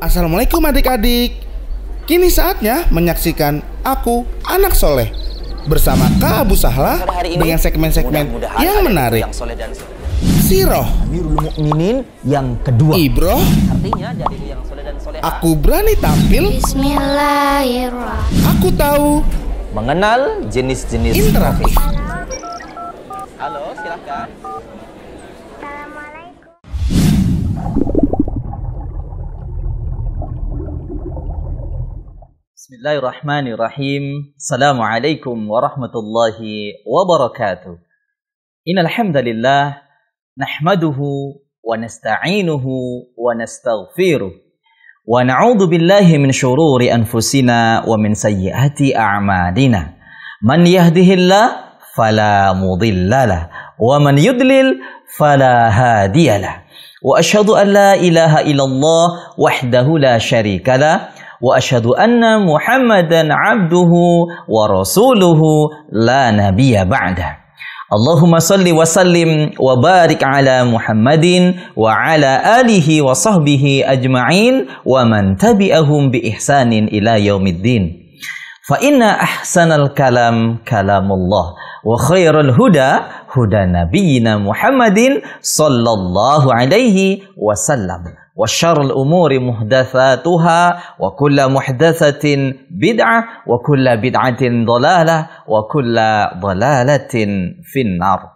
Assalamualaikum adik-adik. Kini saatnya menyaksikan Aku Anak Soleh bersama Kak Abu Sahla dengan segmen-segmen yang menarik. Siroh Amirul Mukminin yang kedua. Ibroh. Artinya jadi yang soleh dan soleha. Aku berani tampil. Bismillahirrahmanirrahim. Aku tahu. Mengenal jenis-jenis Interaktif. Halo, silakan. Bismillahirrahmanirrahim. Assalamualaikum warahmatullahi wabarakatuh. Innal hamdalillah nahmaduhu wa nasta'inuhu wa nastaghfiruh wa na'udzu billahi min syururi anfusina wa min sayyiati a'malina. Man yahdihillah fala mudhillalah wa man yudlil fala hadiyalah. Wa asyhadu an la ilaha illallah wahdahu la syarikalah wa asyhadu anna Muhammadan abduhu wa rasuluhu la nabiyya ba'dah. Allahumma salli wa sallim wa barik ala Muhammadin wa ala alihi wa sahbihi ajma'in wa man tabi'ahum bi ihsanin ila yaumiddin. Fa inna ahsanal kalam kalamullah wa khairal huda huda nabiyyina Muhammadin sallallahu alaihi wasallam. Wa syarrul umuri muhdatsatuha wa kullu muhdatsatin bid'ah wa kullu bid'atin dhalalah wa kullu dhalalatin finnar.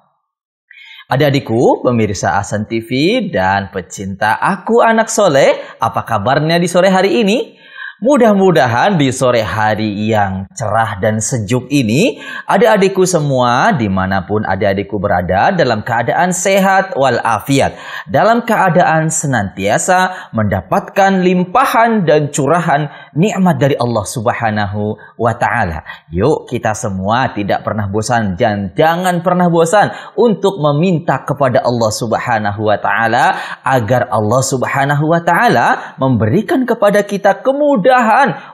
Adik-adikku, pemirsa Ahsan TV dan pecinta Aku Anak Soleh, apa kabarnya di sore hari ini? Mudah-mudahan di sore hari yang cerah dan sejuk ini, adik-adikku semua dimanapun adik-adikku berada dalam keadaan sehat walafiat, dalam keadaan senantiasa mendapatkan limpahan dan curahan nikmat dari Allah Subhanahu wa Ta'ala. Yuk kita semua tidak pernah bosan dan jangan pernah bosan untuk meminta kepada Allah Subhanahu wa Ta'ala agar Allah Subhanahu wa Ta'ala memberikan kepada kita kemudahan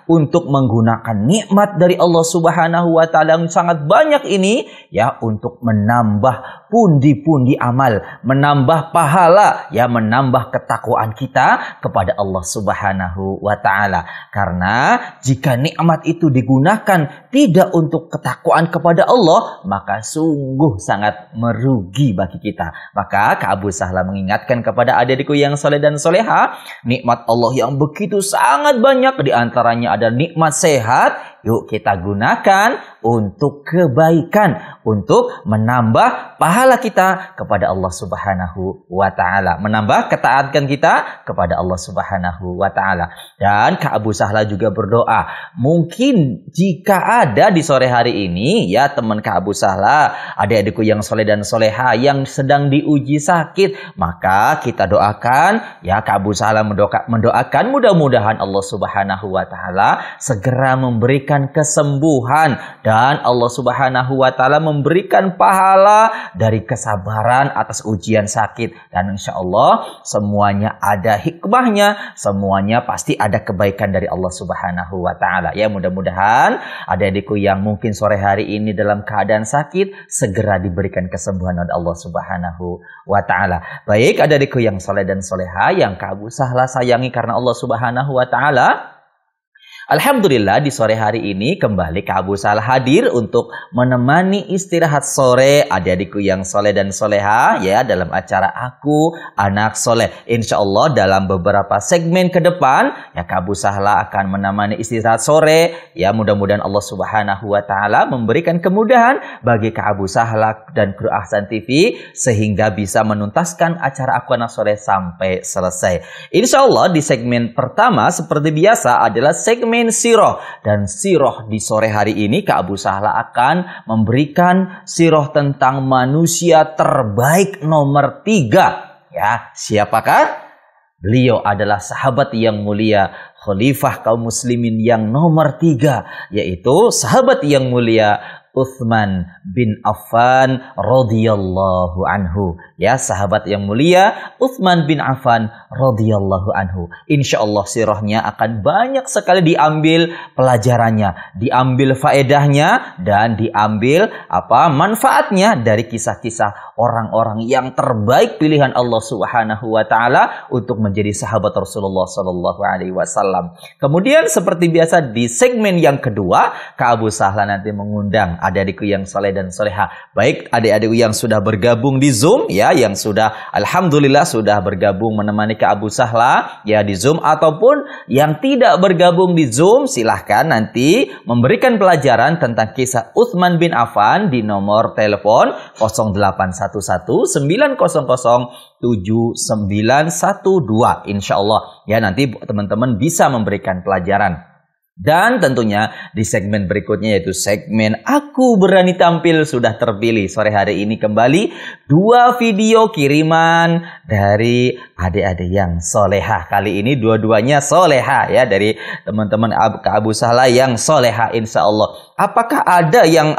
untuk menggunakan nikmat dari Allah Subhanahu wa Ta'ala yang sangat banyak ini ya, untuk menambah pundi-pundi amal, menambah pahala ya, menambah ketakwaan kita kepada Allah Subhanahu wa Ta'ala. Karena jika nikmat itu digunakan tidak untuk ketakwaan kepada Allah, maka sungguh sangat merugi bagi kita. Maka Kak Abu Sahla mengingatkan kepada adik-adikku yang soleh dan soleha, nikmat Allah yang begitu sangat banyak, di antaranya ada nikmat sehat. Yuk kita gunakan untuk kebaikan, untuk menambah pahala kita kepada Allah Subhanahu wa Ta'ala, menambah ketaatan kita kepada Allah Subhanahu wa Ta'ala. Dan Kak Abu Sahla juga berdoa, mungkin jika ada di sore hari ini ya teman Kak Abu Sahla, adik-adikku yang soleh dan soleha yang sedang diuji sakit, maka kita doakan ya, Kak Abu Sahla mendoakan mudah-mudahan Allah Subhanahu wa Ta'ala segera memberikan kesembuhan dan Allah Subhanahu wa Ta'ala memberikan pahala dari kesabaran atas ujian sakit, dan insya Allah semuanya ada hikmahnya, semuanya pasti ada kebaikan dari Allah Subhanahu wa Ta'ala ya. Mudah-mudahan adik-adikku yang mungkin sore hari ini dalam keadaan sakit segera diberikan kesembuhan oleh Allah Subhanahu wa Ta'ala. Baik adik-adikku yang soleh dan soleha yang Kak Abu Sahla sayangi karena Allah Subhanahu wa Ta'ala, alhamdulillah di sore hari ini kembali Kak Abu Sahla hadir untuk menemani istirahat sore adik-adikku yang soleh dan soleha ya, dalam acara Aku Anak Soleh. Insya Allah dalam beberapa segmen ke depan ya, Kak Abu Sahla akan menemani istirahat sore ya. Mudah-mudahan Allah Subhanahu wa Ta'ala memberikan kemudahan bagi Kak Abu Sahla dan kru Ahsan TV sehingga bisa menuntaskan acara Aku Anak Soleh sampai selesai. Insya Allah di segmen pertama seperti biasa adalah segmen siroh, dan siroh di sore hari ini Kak Abu Sahla akan memberikan siroh tentang manusia terbaik nomor 3 ya. Siapakah? Beliau adalah sahabat yang mulia, khalifah kaum muslimin yang nomor 3, yaitu sahabat yang mulia Utsman bin Affan radhiyallahu anhu ya, sahabat yang mulia Utsman bin Affan radhiyallahu anhu. Insyaallah sirahnya akan banyak sekali diambil pelajarannya, diambil faedahnya, dan diambil manfaatnya dari kisah-kisah orang-orang yang terbaik pilihan Allah Subhanahu wa taala untuk menjadi sahabat Rasulullah sallallahu alaihi wasallam. Kemudian seperti biasa di segmen yang kedua, Kak Abu Sahla nanti mengundang adik-adikku yang soleh dan soleha. Baik adik-adikku yang sudah bergabung di Zoom, ya, yang sudah alhamdulillah sudah bergabung menemani Kak Abu Sahla ya di Zoom, ataupun yang tidak bergabung di Zoom, silahkan nanti memberikan pelajaran tentang kisah Utsman bin Affan di nomor telepon 0811 900 7912. Insyaallah ya, nanti teman-teman bisa memberikan pelajaran. Dan tentunya di segmen berikutnya, yaitu segmen Aku Berani Tampil, sudah terpilih sore hari ini kembali 2 video kiriman dari adik-adik yang soleha. Kali ini dua-duanya soleha ya, dari teman-teman Kak Abu Sahla yang soleha insya Allah. Apakah ada yang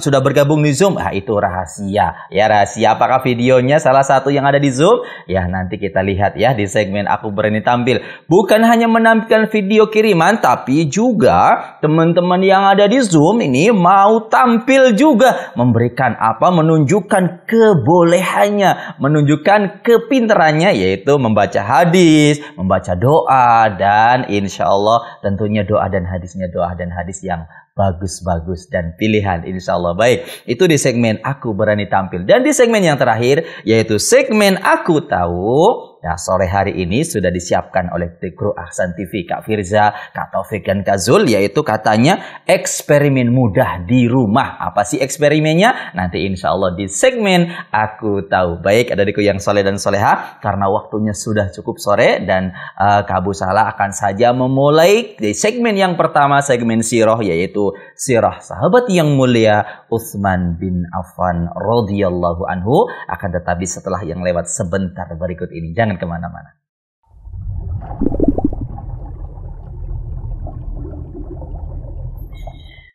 sudah bergabung di Zoom? Itu rahasia ya, rahasia. Apakah videonya salah satu yang ada di Zoom? Ya, nanti kita lihat ya di segmen Aku Berani Tampil. Bukan hanya menampilkan video kiriman, tapi juga teman-teman yang ada di Zoom ini mau tampil juga, memberikan menunjukkan kebolehannya, menunjukkan kepintarannya, yaitu membaca hadis, membaca doa, dan insya Allah tentunya doa dan hadis yang bagus-bagus dan pilihan insya Allah. Baik, itu di segmen Aku Berani Tampil. Dan di segmen yang terakhir, yaitu segmen Aku Tahu. Nah, sore hari ini sudah disiapkan oleh Kru Ahsan TV, Kak Firza, Kak Taufik, dan Kak Zul, yaitu katanya eksperimen mudah di rumah. Apa sih eksperimennya? Nanti insya Allah di segmen Aku Tahu. Baik, adikku yang soleh dan soleha, karena waktunya sudah cukup sore, dan Kak Abu Sahla akan saja memulai di segmen yang pertama, segmen sirah, yaitu sirah sahabat yang mulia Utsman bin Affan radhiyallahu anhu. Akan tetapi setelah yang lewat sebentar berikut ini. Jangan kemana-mana.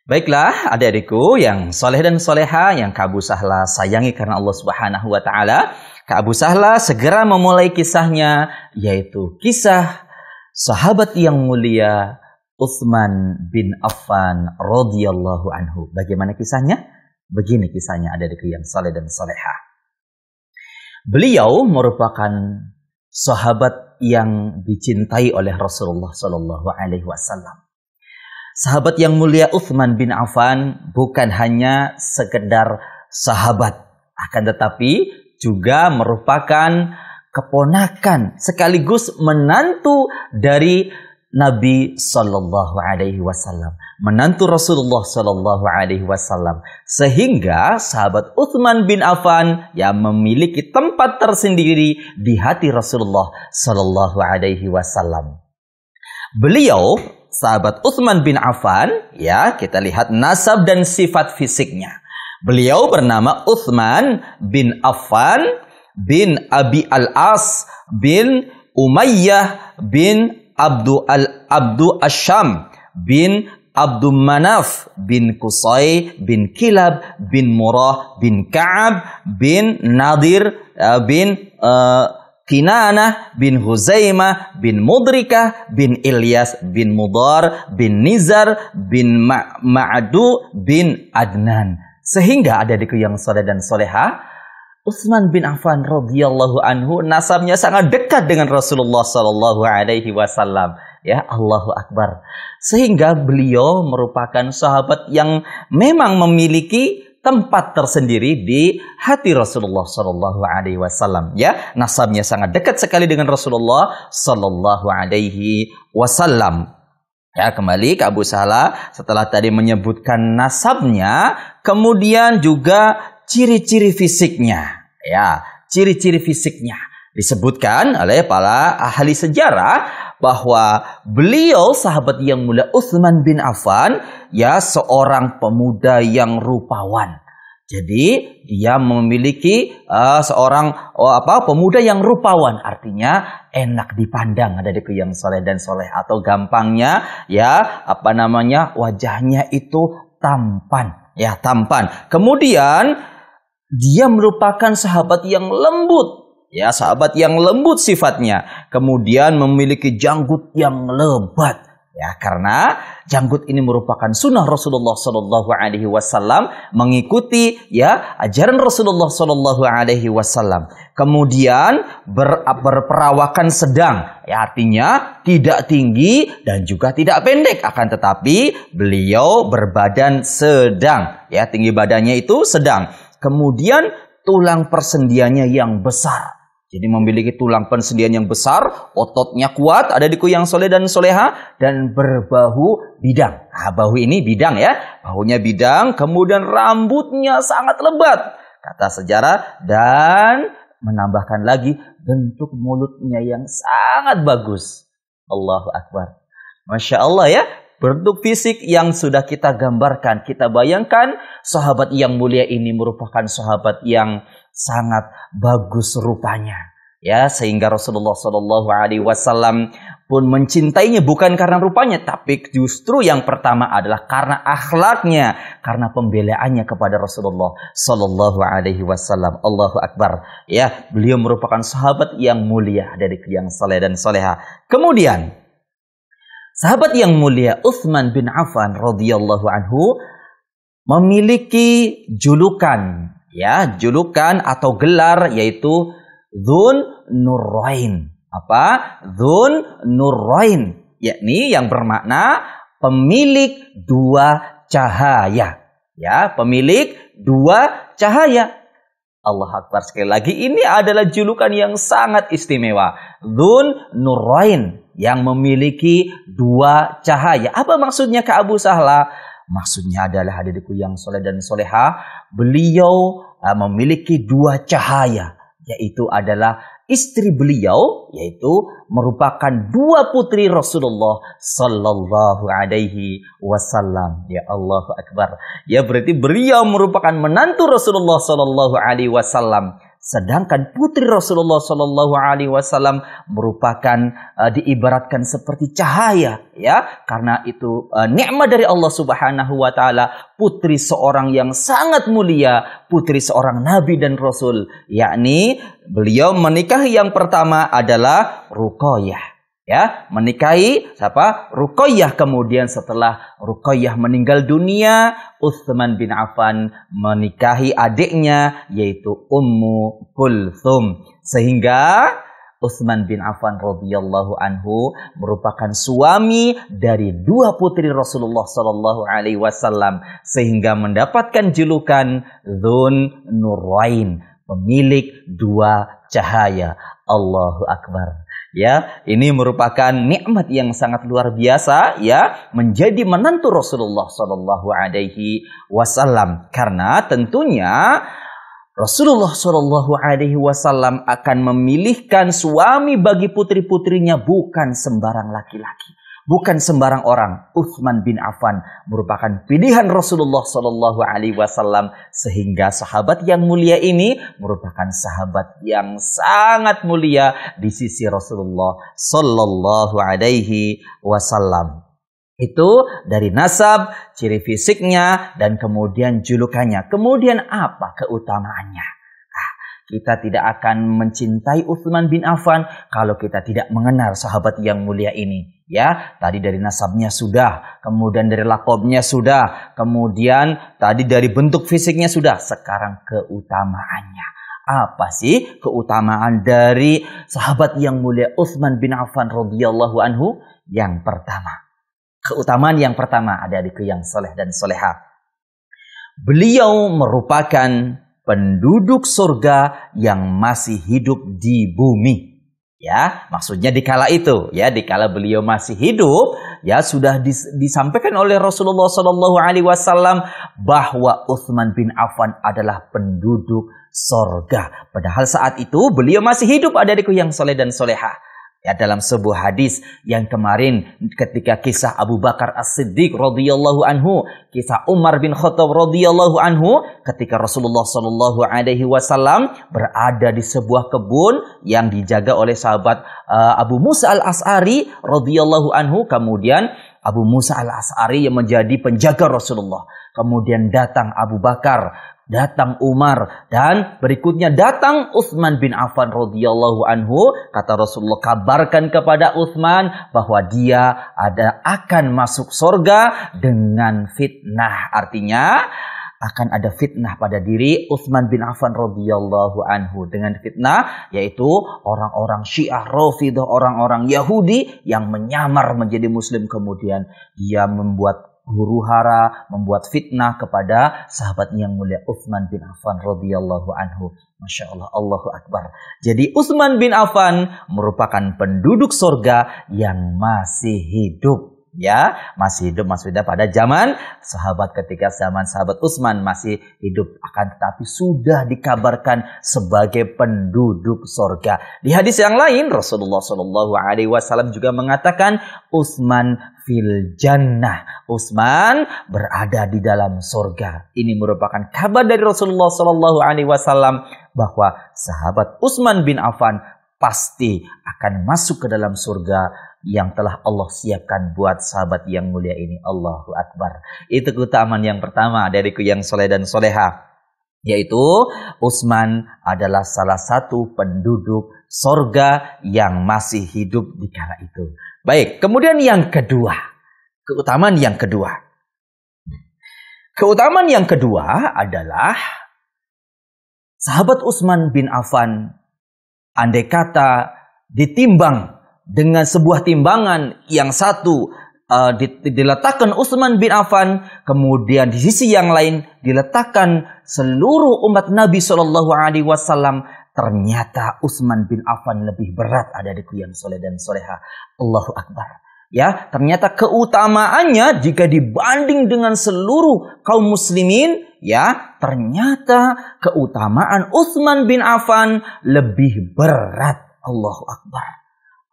Baiklah adik-adikku yang soleh dan soleha, yang Kak Abu Sahla sayangi karena Allah Subhanahu wa ta'ala, Kak Abu Sahla segera memulai kisahnya, yaitu kisah sahabat yang mulia Utsman bin Affan radhiyallahu anhu. Bagaimana kisahnya? Begini kisahnya adik-adikku yang soleh dan soleha. Beliau merupakan sahabat yang dicintai oleh Rasulullah Sallallahu Alaihi Wasallam. Sahabat yang mulia Utsman bin Affan bukan hanya sekedar sahabat, akan tetapi juga merupakan keponakan sekaligus menantu dari Nabi Sallallahu Alaihi Wasallam, menantu Rasulullah Sallallahu Alaihi Wasallam, sehingga sahabat Utsman bin Affan yang memiliki tempat tersendiri di hati Rasulullah Sallallahu Alaihi Wasallam. Beliau, sahabat Utsman bin Affan, ya, kita lihat nasab dan sifat fisiknya. Beliau bernama Utsman bin Affan bin Abi Al-As bin Umayyah bin Abdu Asyam bin Abdu Manaf bin Qusay bin Kilab bin Murrah bin Ka'ab bin Nadir bin Kinanah bin Huzaimah bin Mudrikah bin Ilyas bin Mudar bin Nizar bin Ma'adu bin Adnan. Sehingga adik-adikku yang soleh dan soleha, Utsman bin Affan radhiyallahu anhu nasabnya sangat dekat dengan Rasulullah sallallahu alaihi wasallam. Ya, Allahu Akbar. Sehingga beliau merupakan sahabat yang memang memiliki tempat tersendiri di hati Rasulullah sallallahu alaihi wasallam. Ya, nasabnya sangat dekat sekali dengan Rasulullah sallallahu alaihi wasallam. Ya, kembali ke Abu Sahla setelah tadi menyebutkan nasabnya, kemudian juga ciri-ciri fisiknya, ya, ciri-ciri fisiknya disebutkan oleh para ahli sejarah bahwa beliau sahabat yang mulia Utsman bin Affan, ya, seorang pemuda yang rupawan. Jadi dia memiliki seorang pemuda yang rupawan, artinya enak dipandang, adikku yang soleh dan soleh, atau gampangnya ya wajahnya itu tampan, ya, tampan. Kemudian Dia merupakan sahabat yang lembut. Ya, sahabat yang lembut sifatnya. Kemudian memiliki janggut yang lebat. Ya, karena janggut ini merupakan sunnah Rasulullah Sallallahu Alaihi Wasallam, mengikuti ya ajaran Rasulullah Sallallahu Alaihi Wasallam. Kemudian berperawakan sedang, ya artinya tidak tinggi dan juga tidak pendek, akan tetapi beliau berbadan sedang, ya tinggi badannya itu sedang. Kemudian tulang persendiannya yang besar. Jadi memiliki tulang persendian yang besar, ototnya kuat, ada di Kuyang Soleh dan Soleha, dan berbahu bidang. Nah, bahu ini bidang ya, bahunya bidang, kemudian rambutnya sangat lebat, kata sejarah, dan menambahkan lagi bentuk mulutnya yang sangat bagus. Allahu Akbar. Masya Allah ya, bentuk fisik yang sudah kita gambarkan, kita bayangkan sahabat yang mulia ini merupakan sahabat yang sangat bagus rupanya, ya sehingga Rasulullah Shallallahu Alaihi Wasallam pun mencintainya bukan karena rupanya, tapi justru yang pertama adalah karena akhlaknya, karena pembelaannya kepada Rasulullah Shallallahu Alaihi Wasallam. Allahu Akbar. Ya, beliau merupakan sahabat yang mulia dari Kuyang Saleh dan Soleha. Kemudian sahabat yang mulia Utsman bin Affan radhiyallahu anhu memiliki julukan. Ya, julukan atau gelar yaitu Dzun Nurain. Apa? Dzun Nurain, yakni yang bermakna pemilik dua cahaya. Ya, pemilik dua cahaya. Allah Akbar, sekali lagi ini adalah julukan yang sangat istimewa. Dzun Nurain, yang memiliki dua cahaya. Apa maksudnya ke Abu Sahla? Maksudnya adalah hadiriku yang soleh dan soleha, beliau memiliki dua cahaya, yaitu adalah istri beliau, yaitu merupakan dua putri Rasulullah Sallallahu Alaihi Wasallam. Ya Allahu Akbar. Ya berarti beliau merupakan menantu Rasulullah Sallallahu Alaihi Wasallam. Sedangkan putri Rasulullah Sallallahu Alaihi Wasallam merupakan diibaratkan seperti cahaya, ya, karena itu nikmat dari Allah Subhanahu Wa Taala. Putri seorang yang sangat mulia, putri seorang Nabi dan Rasul, yakni beliau menikahi yang pertama adalah Ruqayyah. Ya, menikahi siapa? Ruqayyah. Kemudian setelah Ruqayyah meninggal dunia, Utsman bin Affan menikahi adiknya yaitu Ummu Kulthum. Sehingga Utsman bin Affan radhiyallahu anhu merupakan suami dari dua putri Rasulullah sallallahu alaihi wasallam, sehingga mendapatkan julukan Dzun Nurain, pemilik dua cahaya. Allahu Akbar. Ya, ini merupakan nikmat yang sangat luar biasa, ya, menjadi menantu Rasulullah Sallallahu Alaihi Wasallam. Karena tentunya Rasulullah Sallallahu Alaihi Wasallam akan memilihkan suami bagi putri-putrinya bukan sembarang laki-laki, bukan sembarang orang. Utsman bin Affan merupakan pilihan Rasulullah Sallallahu Alaihi Wasallam, sehingga sahabat yang mulia ini merupakan sahabat yang sangat mulia di sisi Rasulullah Sallallahu Alaihi Wasallam. Itu dari nasab, ciri fisiknya, dan kemudian julukannya. Kemudian apa keutamaannya? Kita tidak akan mencintai Utsman bin Affan kalau kita tidak mengenal sahabat yang mulia ini. Ya, tadi dari nasabnya sudah, kemudian dari lakobnya sudah, kemudian tadi dari bentuk fisiknya sudah. Sekarang keutamaannya. Apa sih keutamaan dari sahabat yang mulia Utsman bin Affan radhiyallahu anhu? Yang pertama, keutamaan yang pertama ada di Kuyang Soleh dan Soleha. Beliau merupakan penduduk surga yang masih hidup di bumi. Ya, maksudnya di kala itu, ya, di kala beliau masih hidup, ya, sudah disampaikan oleh Rasulullah Sallallahu Alaihi Wasallam bahwa Utsman bin Affan adalah penduduk surga. Padahal saat itu beliau masih hidup, ada di Kuyang Soleh dan Soleha. Ya, dalam sebuah hadis yang kemarin ketika kisah Abu Bakar As-Siddiq radhiyallahu anhu, kisah Umar bin Khattab radhiyallahu anhu, ketika Rasulullah sallallahu alaihi wasallam berada di sebuah kebun yang dijaga oleh sahabat Abu Musa Al-As'ari radhiyallahu anhu, kemudian Abu Musa al-Asy'ari yang menjadi penjaga Rasulullah. Kemudian datang Abu Bakar, datang Umar, dan berikutnya datang Utsman bin Affan radhiyallahu anhu. Kata Rasulullah, kabarkan kepada Utsman bahwa dia akan masuk surga dengan fitnah. Artinya akan ada fitnah pada diri Utsman bin Affan radhiyallahu anhu. Dengan fitnah yaitu orang-orang Syiah Rafidhah, orang-orang Yahudi yang menyamar menjadi Muslim, kemudian dia membuat huru-hara, membuat fitnah kepada sahabat yang mulia Utsman bin Affan radhiyallahu anhu. Masya Allah, Allahu Akbar. Jadi Utsman bin Affan merupakan penduduk surga yang masih hidup. Ya, masih hidup maksudnya pada zaman sahabat, ketika zaman sahabat Utsman masih hidup, akan tetapi sudah dikabarkan sebagai penduduk surga. Di hadis yang lain Rasulullah Shallallahu Alaihi Wasallam juga mengatakan Utsman fil jannah, Utsman berada di dalam surga. Ini merupakan kabar dari Rasulullah Shallallahu Alaihi Wasallam bahwa sahabat Utsman bin Affan pasti akan masuk ke dalam surga yang telah Allah siapkan buat sahabat yang mulia ini. Allahu Akbar. Itu keutamaan yang pertama dariku yang soleh dan soleha, yaitu Utsman adalah salah satu penduduk surga yang masih hidup di kala itu. Baik, kemudian yang kedua, keutamaan yang kedua. Keutamaan yang kedua adalah sahabat Utsman bin Affan, andai kata ditimbang dengan sebuah timbangan yang satu diletakkan Utsman bin Affan, kemudian di sisi yang lain diletakkan seluruh umat Nabi Shallallahu Alaihi Wasallam, ternyata Utsman bin Affan lebih berat, adikku yang soleh dan soleha. Allahu Akbar. Ya, ternyata keutamaannya jika dibanding dengan seluruh kaum muslimin, ya, ternyata keutamaan Utsman bin Affan lebih berat. Allahu Akbar.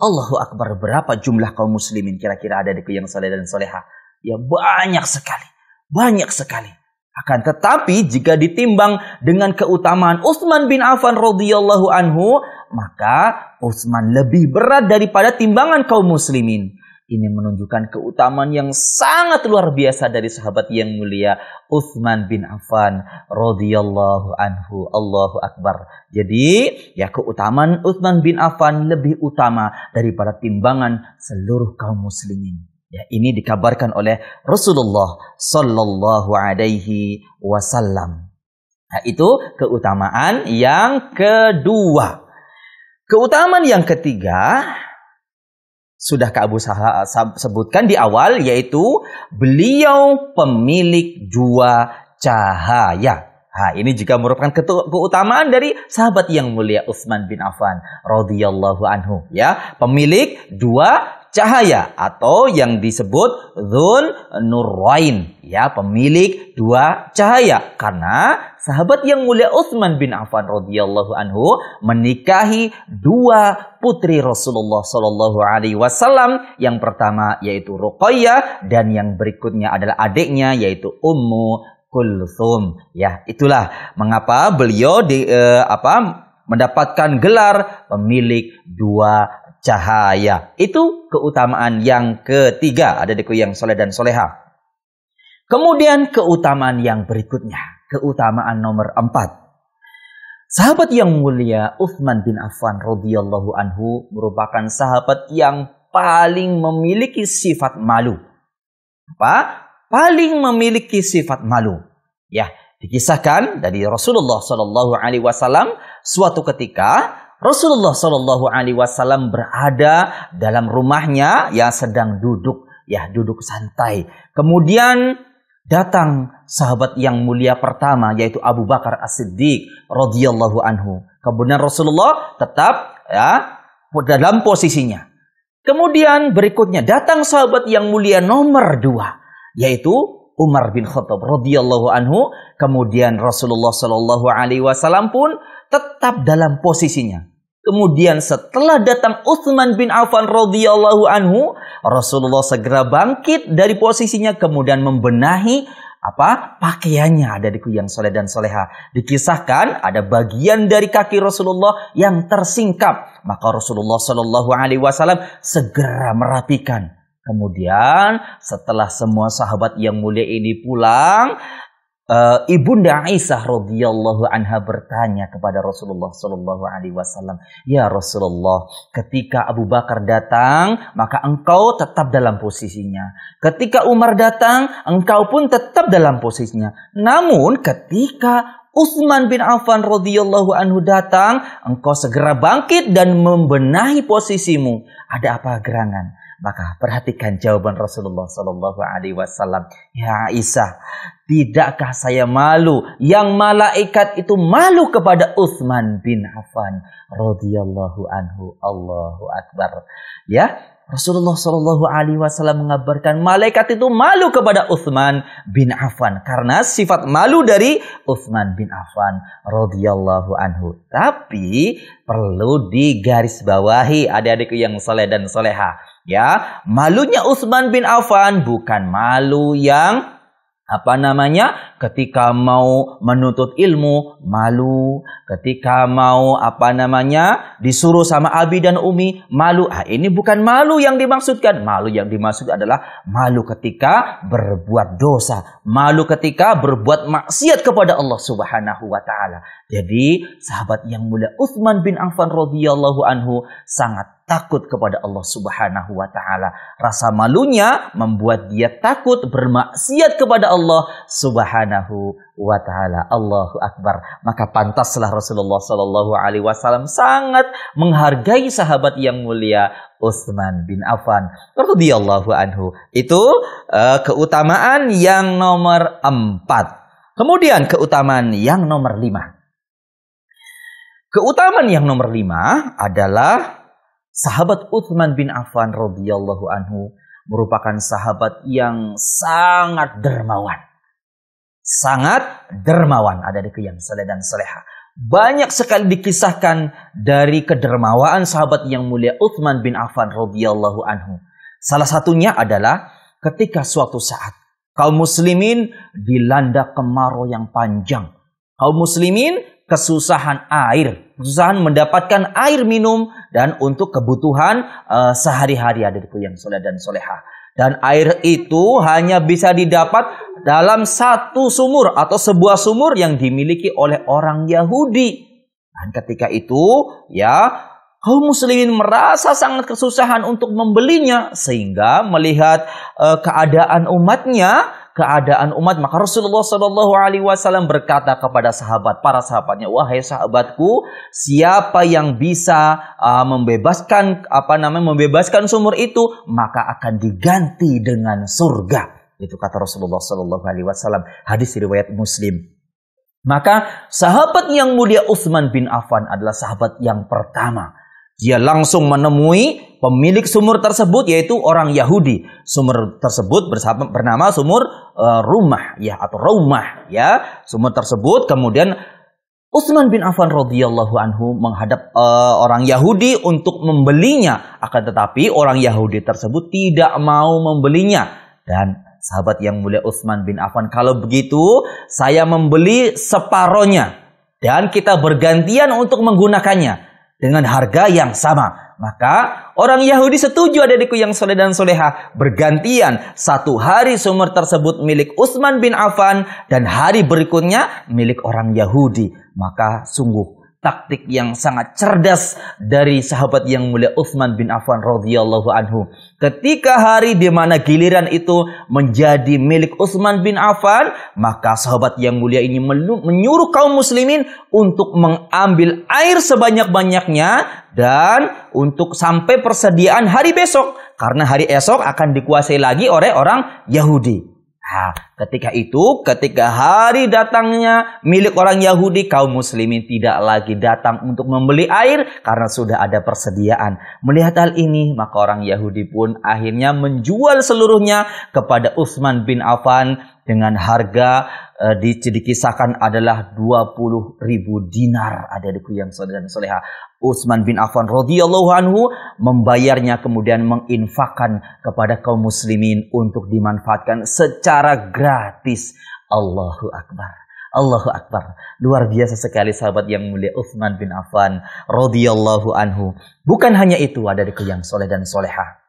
Allahu Akbar. Berapa jumlah kaum muslimin kira-kira ada di yang saleh dan soleha? Ya, banyak sekali. Banyak sekali. Akan tetapi jika ditimbang dengan keutamaan Utsman bin Affan radhiyallahu anhu, maka Utsman lebih berat daripada timbangan kaum muslimin. Ini menunjukkan keutamaan yang sangat luar biasa dari sahabat yang mulia Utsman bin Affan radhiyallahu anhu. Allahu Akbar. Jadi ya, keutamaan Utsman bin Affan lebih utama daripada timbangan seluruh kaum muslimin. Ya, ini dikabarkan oleh Rasulullah sallallahu alaihi wasallam. Nah, itu keutamaan yang kedua. Keutamaan yang ketiga sudah Kak Abu Sahla sebutkan di awal, yaitu beliau pemilik dua cahaya. Nah, ini juga merupakan keutamaan dari sahabat yang mulia Utsman bin Affan radhiyallahu anhu, ya, pemilik dua cahaya atau yang disebut Dzun Nurain, ya, pemilik dua cahaya, karena sahabat yang mulia Utsman bin Affan radhiyallahu anhu menikahi dua putri Rasulullah sallallahu alaihi wasallam. Yang pertama yaitu Ruqayyah dan yang berikutnya adalah adiknya yaitu Ummu Kulthum. Ya, itulah mengapa beliau mendapatkan gelar pemilik dua cahaya. Itu keutamaan yang ketiga, adikku yang soleh dan soleha. Kemudian keutamaan yang berikutnya, keutamaan nomor 4. Sahabat yang mulia Utsman bin Affan radhiyallahu anhu merupakan sahabat yang paling memiliki sifat malu. Apa? Paling memiliki sifat malu. Ya, dikisahkan dari Rasulullah sallallahu alaihi wasallam, suatu ketika Rasulullah Shallallahu Alaihi Wasallam berada dalam rumahnya yang sedang duduk santai. Kemudian datang sahabat yang mulia pertama yaitu Abu Bakar As-Siddiq radhiyallahu anhu. Kemudian Rasulullah tetap dalam posisinya. Kemudian berikutnya datang sahabat yang mulia nomor 2 yaitu Umar bin Khattab radhiyallahu anhu. Kemudian Rasulullah Shallallahu Alaihi Wasallam pun tetap dalam posisinya. Kemudian setelah datang Utsman bin Affan radhiyallahu anhu, Rasulullah segera bangkit dari posisinya, kemudian membenahi pakaiannya, adikku yang soleh dan soleha. Dikisahkan ada bagian dari kaki Rasulullah yang tersingkap, maka Rasulullah Shallallahu Alaihi Wasallam segera merapikan. Kemudian setelah semua sahabat yang mulia ini pulang, Ibunda Aisyah radhiyallahu anha bertanya kepada Rasulullah sallallahu alaihi wasallam, "Ya Rasulullah, ketika Abu Bakar datang, maka engkau tetap dalam posisinya. Ketika Umar datang, engkau pun tetap dalam posisinya. Namun ketika Utsman bin Affan radhiyallahu anhu datang, engkau segera bangkit dan membenahi posisimu. Ada apa gerangan?" Maka perhatikan jawaban Rasulullah sallallahu alaihi wasallam, "Ya Aisyah, tidakkah saya malu yang malaikat itu malu kepada Utsman bin Affan radhiyallahu anhu?" Allahu akbar. Ya, Rasulullah sallallahu alaihi wasallam mengabarkan malaikat itu malu kepada Utsman bin Affan karena sifat malu dari Utsman bin Affan radhiyallahu anhu. Tapi perlu digarisbawahi adik-adikku yang soleh dan soleha. Ya, malunya Utsman bin Affan bukan malu yang ketika mau menuntut ilmu malu, ketika mau disuruh sama Abi dan Umi malu. Ini bukan malu yang dimaksudkan. Malu yang dimaksud adalah malu ketika berbuat dosa, malu ketika berbuat maksiat kepada Allah Subhanahu wa taala. Jadi sahabat yang mulia Utsman bin Affan radhiyallahu anhu sangat takut kepada Allah Subhanahu wa taala. Rasa malunya membuat dia takut bermaksiat kepada Allah Subhanahu wa taala. Allahu akbar. Maka pantaslah Rasulullah sallallahu alaihi wasallam sangat menghargai sahabat yang mulia Utsman bin Affan radhiyallahu anhu. Itu keutamaan yang nomor 4. Kemudian keutamaan yang nomor 5. Keutamaan yang nomor 5 adalah sahabat Utsman bin Affan radhiyallahu anhu merupakan sahabat yang sangat dermawan. Sangat dermawan, adik-adikku yang saleh dan saleha. Banyak sekali dikisahkan dari kedermawaan sahabat yang mulia Utsman bin Affan radhiyallahu anhu. Salah satunya adalah ketika suatu saat kaum muslimin dilanda kemarau yang panjang. Kaum muslimin kesusahan air, kesusahan mendapatkan air minum dan untuk kebutuhan sehari-hari, adik-adikku yang soleh dan soleha. Dan air itu hanya bisa didapat dalam satu sumur atau sebuah sumur yang dimiliki oleh orang Yahudi. Dan ketika itu, ya, kaum muslimin merasa sangat kesusahan untuk membelinya, sehingga melihat keadaan umat, maka Rasulullah Shallallahu Alaihi Wasallam berkata kepada para sahabatnya, "Wahai sahabatku, siapa yang bisa membebaskan sumur itu, maka akan diganti dengan surga." Itu kata Rasulullah Shallallahu Alaihi Wasallam. Hadis riwayat Muslim. Maka sahabat yang mulia Utsman bin Affan adalah sahabat yang pertama. Dia langsung menemui pemilik sumur tersebut, yaitu orang Yahudi. Sumur tersebut bernama sumur Rumah, ya, atau Raumah, ya. Sumur tersebut kemudian Utsman bin Affan radhiyallahu anhu menghadap orang Yahudi untuk membelinya, akan tetapi orang Yahudi tersebut tidak mau membelinya. Dan sahabat yang mulia Utsman bin Affan, "Kalau begitu saya membeli separohnya dan kita bergantian untuk menggunakannya dengan harga yang sama." Maka orang Yahudi setuju, adikku yang soleh dan soleha. Bergantian, satu hari sumur tersebut milik Utsman bin Affan dan hari berikutnya milik orang Yahudi. Maka sungguh taktik yang sangat cerdas dari sahabat yang mulia Utsman bin Affan radhiyallahu anhu. Ketika hari di mana giliran itu menjadi milik Utsman bin Affan, maka sahabat yang mulia ini menyuruh kaum muslimin untuk mengambil air sebanyak-banyaknya dan untuk sampai persediaan hari besok, karena hari esok akan dikuasai lagi oleh orang Yahudi. Ketika hari datangnya milik orang Yahudi, kaum muslimin tidak lagi datang untuk membeli air karena sudah ada persediaan. Melihat hal ini, maka orang Yahudi pun akhirnya menjual seluruhnya kepada Utsman bin Affan dengan harga dikisahkan adalah 20.000 dinar, adik-adikku yang soleh dan soleha. Utsman bin Affan radhiyallahu anhu membayarnya, kemudian menginfakkan kepada kaum muslimin untuk dimanfaatkan secara gratis. Allahu akbar. Allahu akbar. Luar biasa sekali sahabat yang mulia Utsman bin Affan radhiyallahu anhu. Bukan hanya itu, adik-adikku yang soleh dan soleha.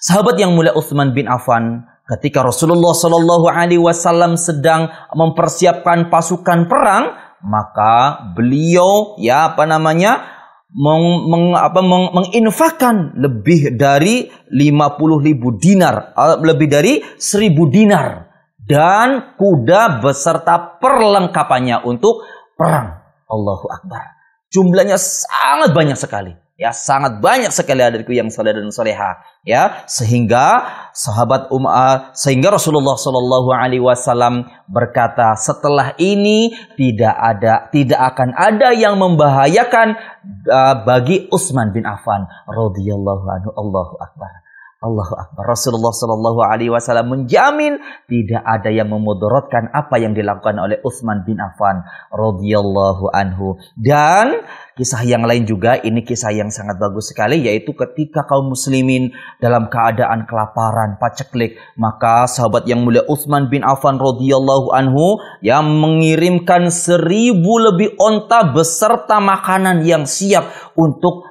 Sahabat yang mulia Utsman bin Affan, ketika Rasulullah Shallallahu Alaihi Wasallam sedang mempersiapkan pasukan perang, maka beliau menginfakkan lebih dari 50.000 dinar, lebih dari 1.000 dinar dan kuda beserta perlengkapannya untuk perang. Allahu Akbar. Jumlahnya sangat banyak sekali. Ya, sangat banyak sekali adikku yang saleh dan soleha. Ya, sehingga Rasulullah Shallallahu Alaihi Wasallam berkata, setelah ini tidak akan ada yang membahayakan bagi Utsman bin Affan radhiyallahu anhu. Allahu Akbar. Allahu Akbar. Rasulullah Shallallahu Alaihi Wasallam menjamin tidak ada yang memudaratkan apa yang dilakukan oleh Utsman bin Affan radhiyallahu anhu. Dan kisah yang lain juga, ini kisah yang sangat bagus sekali, yaitu ketika kaum muslimin dalam keadaan kelaparan, paceklik, maka sahabat yang mulia Utsman bin Affan radhiyallahu anhu yang mengirimkan 1.000 lebih onta beserta makanan yang siap untuk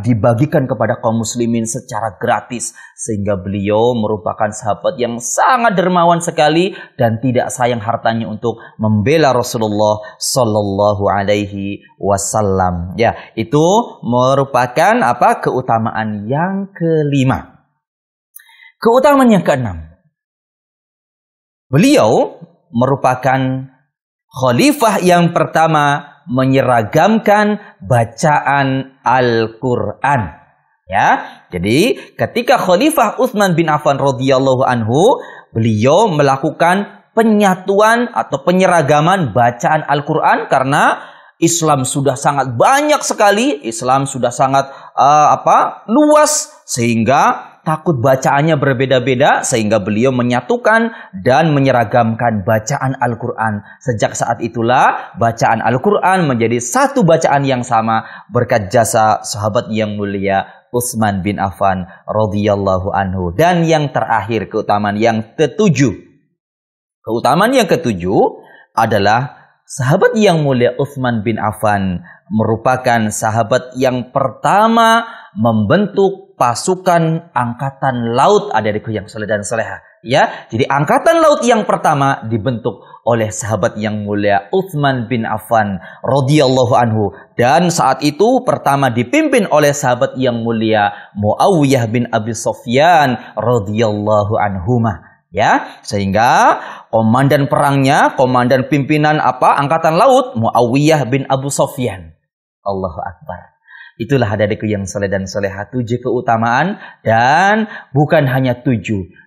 dibagikan kepada kaum muslimin secara gratis. Sehingga beliau merupakan sahabat yang sangat dermawan sekali dan tidak sayang hartanya untuk membela Rasulullah Sallallahu Alaihi Wasallam. Ya, itu merupakan keutamaan yang kelima. Keutamaan yang keenam, beliau merupakan khalifah yang pertama menyeragamkan bacaan Al-Quran. Ya, jadi ketika Khalifah Utsman bin Affan radhiyallahu anhu, beliau melakukan penyatuan atau penyeragaman bacaan Al-Quran karena Islam sudah sangat banyak sekali, Islam sudah sangat luas, sehingga takut bacaannya berbeda-beda, sehingga beliau menyatukan dan menyeragamkan bacaan Al-Quran. Sejak saat itulah bacaan Al-Quran menjadi satu bacaan yang sama berkat jasa sahabat yang mulia Utsman bin Affan radhiyallahu anhu. Dan yang terakhir, keutamaan yang ketujuh. Keutamaan yang ketujuh adalah sahabat yang mulia Utsman bin Affan merupakan sahabat yang pertama membentuk pasukan angkatan laut, adikku yang saleh dan soleha. Ya, jadi angkatan laut yang pertama dibentuk oleh sahabat yang mulia Utsman bin Affan radhiyallahu anhu, dan saat itu pertama dipimpin oleh sahabat yang mulia Muawiyah bin Abi Sufyan radhiyallahu anhuma. Ya, sehingga komandan perangnya, komandan pimpinan angkatan laut Muawiyah bin Abu Sufyan. Allahu Akbar. Itulah adikku yang saleh dan soleha, 7 keutamaan, dan bukan hanya 7,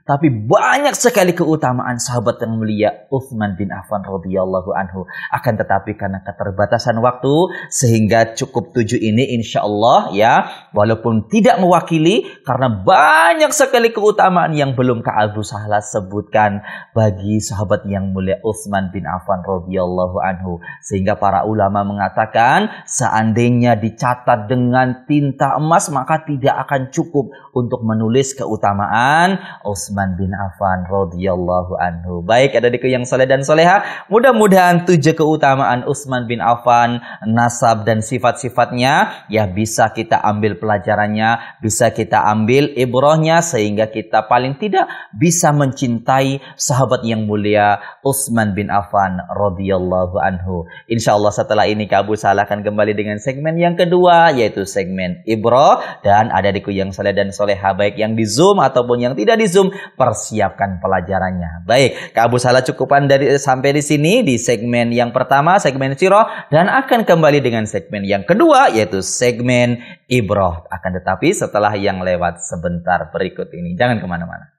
tapi banyak sekali keutamaan sahabat yang mulia Utsman bin Affan radhiyallahu anhu. Akan tetapi karena keterbatasan waktu, sehingga cukup 7 ini insya Allah ya, walaupun tidak mewakili karena banyak sekali keutamaan yang belum Kak Abu Sahla sebutkan bagi sahabat yang mulia Utsman bin Affan radhiyallahu anhu. Sehingga para ulama mengatakan seandainya dicatat dengan tinta emas maka tidak akan cukup untuk menulis keutamaan Utsman bin Affan radhiyallahu anhu. Baik, adikku yang saleh dan soleha, mudah-mudahan 7 keutamaan Utsman bin Affan, nasab dan sifat-sifatnya ya bisa kita ambil pelajarannya, bisa kita ambil ibrahnya, sehingga kita paling tidak bisa mencintai sahabat yang mulia Utsman bin Affan radhiyallahu anhu. Insyaallah setelah ini Kak Abu Sahla akan kembali dengan segmen yang kedua, yaitu segmen ibrah. Dan adikku yang saleh dan soleha, baik yang di Zoom ataupun yang tidak di Zoom, persiapkan pelajarannya. Baik, Kak Abu Sahla cukupan sampai di sini di segmen yang pertama, segmen sirah, dan akan kembali dengan segmen yang kedua, yaitu segmen ibrah. Akan tetapi setelah yang lewat sebentar berikut ini. Jangan kemana-mana.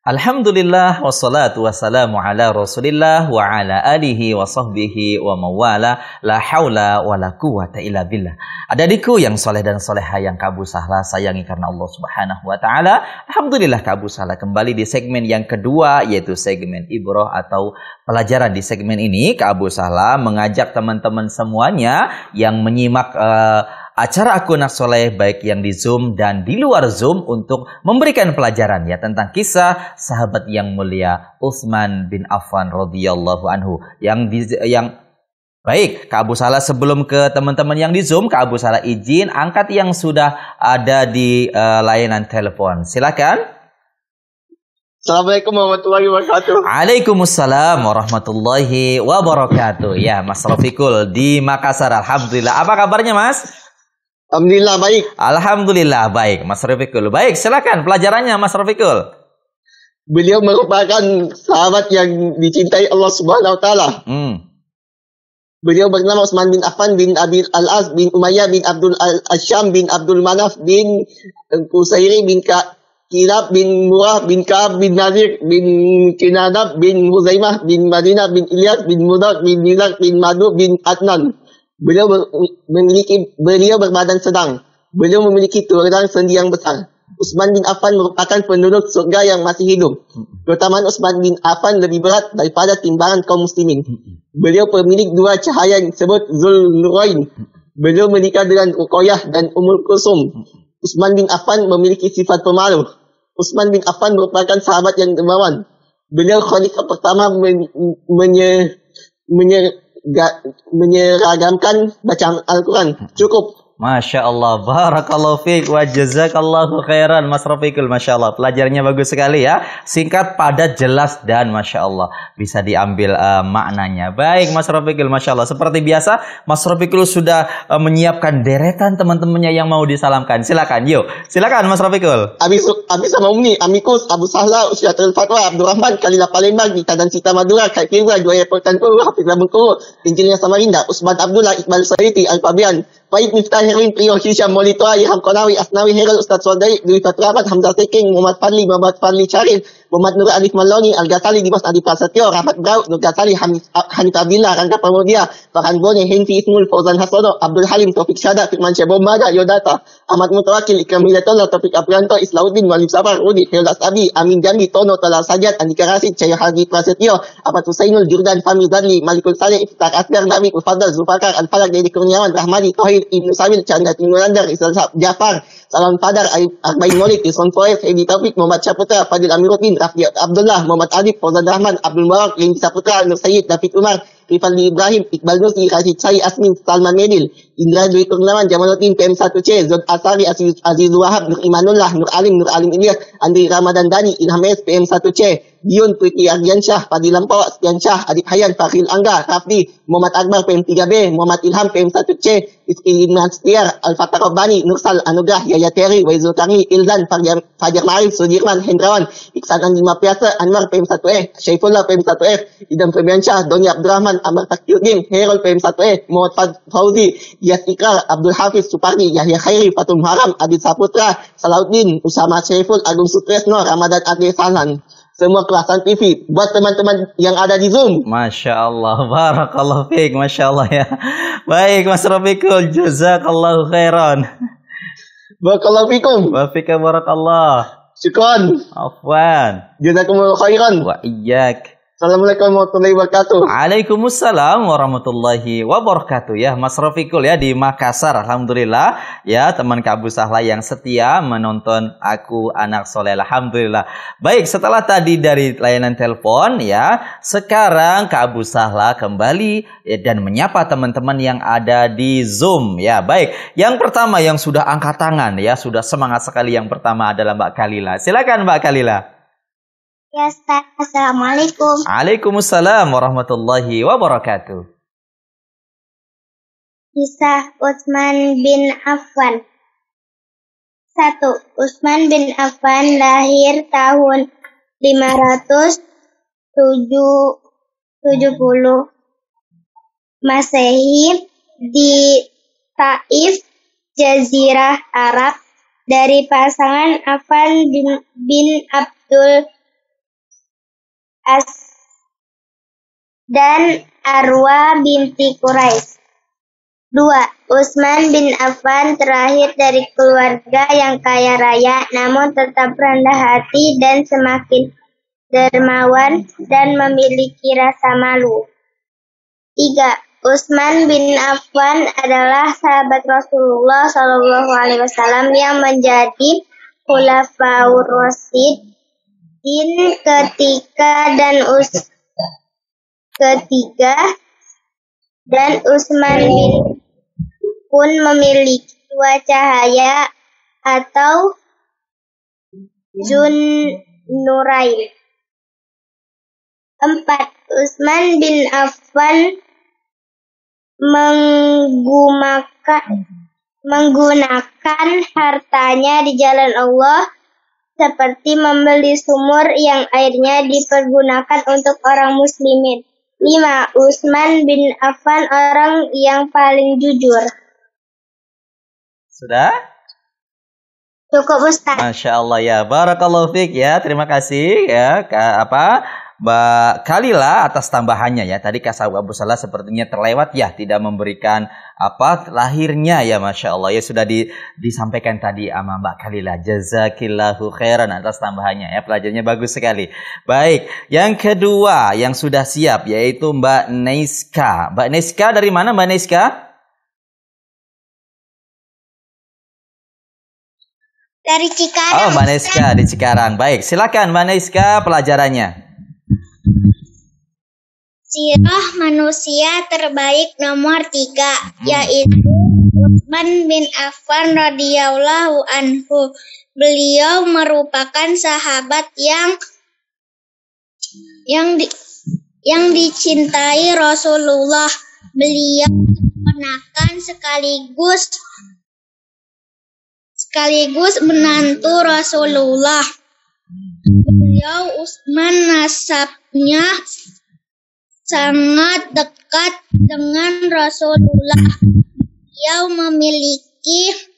Alhamdulillah wassalatu wassalamu ala Rasulillah wa ala alihi wa sahbihi wa mawala, la haula wa la quwata illa billah. Adikku yang soleh dan soleha yang Kak Abu Sahla sayangi karena Allah Subhanahu wa taala. Alhamdulillah Kak Abu Sahla kembali di segmen yang kedua, yaitu segmen ibrah atau pelajaran. Di segmen ini Kak Abu Sahla mengajak teman-teman semuanya yang menyimak acara Aku Anak Soleh, baik yang di Zoom dan di luar Zoom, untuk memberikan pelajaran ya tentang kisah sahabat yang mulia Utsman bin Affan radhiyallahu anhu yang Baik, Kak Abu Salah, sebelum ke teman-teman yang di Zoom, Kak Abu Salah izin angkat yang sudah ada di layanan telepon. Silakan. Assalamualaikum warahmatullahi wabarakatuh. Waalaikumsalam warahmatullahi wabarakatuh. Ya, Mas Rafiqul di Makassar. Alhamdulillah. Apa kabarnya, Mas? Alhamdulillah baik. Alhamdulillah baik, Mas Rafiqul. Baik, silakan pelajarannya, Mas Rafiqul. Beliau merupakan sahabat yang dicintai Allah Subhanahu wa taala. Beliau bernama Utsman bin Affan bin Abi Al-As bin Umayyah bin Abdul Al-Asyam bin Abdul Manaf bin Qusairi bin Kilab bin Murah bin Ka'ab bin Nazir bin Kinanab bin Huzaimah bin Madinah bin Ilyas bin Mudar bin Nilak bin Madu bin Adnan. Beliau berbadan sedang. Beliau memiliki turunan sendi yang besar. Utsman bin Affan merupakan penduduk surga yang masih hidup. Keutamaan Utsman bin Affan lebih berat daripada timbangan kaum muslimin. Beliau pemilik dua cahaya yang disebut Zulnurain. Beliau menikah dengan Ruqayyah dan Ummul Kulsum. Utsman bin Affan memiliki sifat pemalu. Utsman bin Affan merupakan sahabat yang dermawan. Beliau khalifah pertama menyeragamkan bacaan Al-Quran. Cukup. Masya Allah, barakallahu fiik wa jazakallahu khairan, Mas Rafiqul. Masya Allah, pelajarannya bagus sekali ya. Singkat, padat, jelas, dan Masya Allah bisa diambil maknanya. Baik, Mas Rafiqul, Masya Allah. Seperti biasa, Mas Rafiqul sudah menyiapkan deretan teman-temannya yang mau disalamkan. Silakan, yuk. Silakan, Mas Rafiqul. Abi sama Umni, Amikus, Abu Sahla, Usyatul Fatwa, Abdurrahman, Kalila Palembang, Dita dan Sita Madura, Kak Firwa, Dua Pertan Puru, Hafiz Labungkuru, Injilnya Samarinda, Usman Abdullah, Iqbal Sariti, Al-Fabian, Faid Miftah Herin, Trio Hisham, Molitoa, Ilham Konawi, Asnawi Herald, Ustaz Swadari, Dwi Fatul Ahmad, Hamzah Seking, Muhammad Fadli Charil, Muhammad Nur Alif Maloni, Al-Ghazali, Dimas Adi Prasetyo, Rahmat Braut, Nur Ghazali, Hanif Abdillah, Rangga Pramodia, Farhan Bone, Henfi Ismul, Fauzan Hasono, Abdul Halim, Taufik Syada, Firman Syabomada, Yodata, Ahmad Mutawakil, Ikram Hidayatullah, Taufik Aprianto, Islauddin, Walid Safar, Rudi, Herald Asabi, Amin Jambi, Tono, Talal Sajad, Andika Rasid, Cahaya Hadi Prasetyo, Ahmad Husainul, Jurdan, Fahmi Zadli, Malikul Saleh, Iftar Asgar, Nabi, Ufadal, Zulfakar, Al-Falak, Dedi Kurniawan, Rahmadi, Tohir, Ibnu Sabil, Chandra Timulandar, Isal Jafar, Salam Padar, Arbain Molid, Iswan Foyef, Edi Taufik, Muhammad Syaputra, Fadil Amiruddin, Rafi Abdullah, Muhammad Adib, Fauzan Rahman, Abdul Mubarak, Rindy Saputra, Nur Sayyid, David Umar, Rifaldi Ibrahim, Iqbal Nusri, Rashid Syai, Asmin, Salman Medil, Indra Dwi Kurniawan, Jamaluddin, PM1C, Zod Asari, Azizul Wahab, Nur Imanullah, Nur Alim Ilyas, Andri Ramadan Dani, Ilham S, PM1C, Dion Priti Ardiansyah, Fadil Lampau, Sekian Syah, Adib Hayan, Fakhil Angga, Rafdi, Muhammad Akbar, PM3B, Muhammad Ilham, PM1C, Rizki Ibn Stiar, Al-Fatah Rabbani, Nursal, Anugrah, Yaya Terry, Waizul Karni, Ilzan, Fajar Ma'arif, Sudirman, Hendrawan, Iksan Andi Mapiasa, Anwar, PM1E, Syaifullah, PM1F, Idam Febiansyah, Doni Abdurrahman, Amar Takiuddin, Herol, PM1E, Muhammad Fauzi, Yas Ikrar, Abdul Hafiz, Supardi, Yahya Khairi, Fatul Muharram, Adit Saputra, Salauddin, Usama Syaiful, Agung Sutresno, Ramadan Adli Salhan. Semua kelasan TV buat teman-teman yang ada di Zoom. Masya Allah, barakallahu fiik, Masya Allah ya. Baik, Mas Rafiqul, jazakallahu khairan. Barakallahu fikum. Wa fika barakallah. Syukran. Afwan. Jazakumullahu khairan. Wa iyyak. Assalamualaikum warahmatullahi wabarakatuh. Waalaikumsalam warahmatullahi wabarakatuh ya, Mas Rafiqul ya di Makassar. Alhamdulillah ya, teman Kak Abu Sahla yang setia menonton Aku Anak Soleh. Alhamdulillah. Baik, setelah tadi dari layanan telepon ya, sekarang Kak Abu Sahla kembali ya, dan menyapa teman-teman yang ada di Zoom ya. Baik, yang pertama yang sudah angkat tangan ya, sudah semangat sekali, yang pertama adalah Mbak Kalila. Silakan Mbak Kalila. Ya, Ustaz. Assalamualaikum. Waalaikumsalam warahmatullahi wabarakatuh. Kisah Utsman bin Affan. 1. Utsman bin Affan lahir tahun 570 Masehi di Taif, Jazirah Arab, dari pasangan Affan bin Abdul As dan Arwa binti Quraisy. 2. Utsman bin Affan terlahir dari keluarga yang kaya raya, namun tetap rendah hati dan semakin dermawan dan memiliki rasa malu. 3. Utsman bin Affan adalah sahabat Rasulullah SAW yang menjadi Khulafaur Rasyidin ketiga Dan Utsman pun memiliki dua cahaya atau Zunnurain. 4. Utsman bin Affan menggunakan hartanya di jalan Allah seperti membeli sumur yang airnya dipergunakan untuk orang muslimin. 5. Utsman bin Affan orang yang paling jujur. Sudah? Cukup Ustaz. Masya Allah ya. Barakallahu fiik ya. Terima kasih ya. Mbak Kalila atas tambahannya ya. Tadi Kak Abu Salah sepertinya terlewat ya, tidak memberikan lahirnya ya, Masya Allah ya, sudah disampaikan tadi sama Mbak Kalila. Jazakillahu khairan atas tambahannya ya, pelajarannya bagus sekali. Baik, yang kedua yang sudah siap yaitu Mbak Neiska. Mbak Neiska dari mana Mbak Neiska? Dari Cikarang. Oh, Mbak Neiska di Cikarang. Baik, silakan Mbak Neiska pelajarannya. Sirah manusia terbaik nomor 3, yaitu Utsman bin Affan radhiyallahu anhu. Beliau merupakan sahabat yang dicintai Rasulullah. Beliau menakan sekaligus menantu Rasulullah. Beliau Utsman nasabnya sangat dekat dengan Rasulullah. Beliau memiliki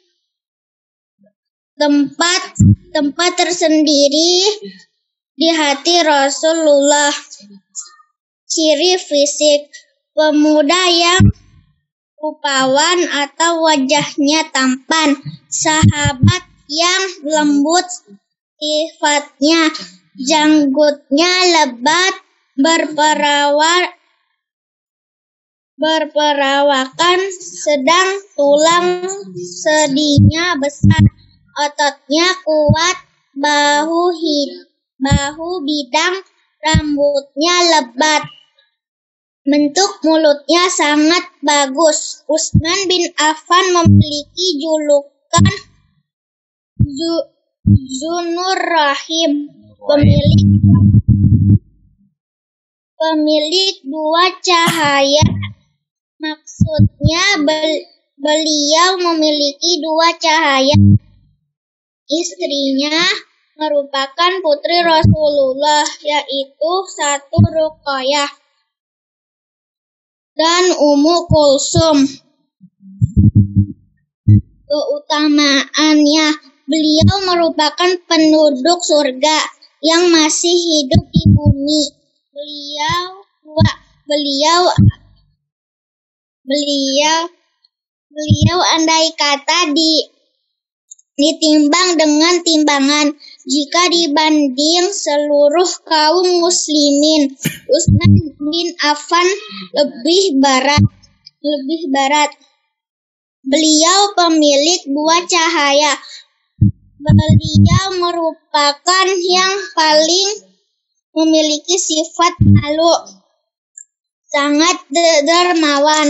tempat tersendiri di hati Rasulullah. Ciri fisik pemuda yang rupawan atau wajahnya tampan, sahabat yang lembut sifatnya, janggutnya lebat, berperawakan sedang, tulang sedinya besar, ototnya kuat, bahu bidang, rambutnya lebat, bentuk mulutnya sangat bagus. Utsman bin Affan memiliki julukan Zunnurrahim, pemilik dua cahaya. Maksudnya beliau memiliki dua cahaya. Istrinya merupakan putri Rasulullah, yaitu satu Ruqayyah dan Ummu Kulsum. Keutamaannya, beliau merupakan penduduk surga yang masih hidup di bumi. Beliau andai kata ditimbang dengan timbangan, jika dibanding seluruh kaum muslimin, Utsman bin Affan lebih berat. Beliau pemilik dua cahaya. Beliau merupakan yang paling memiliki sifat malu, sangat dermawan.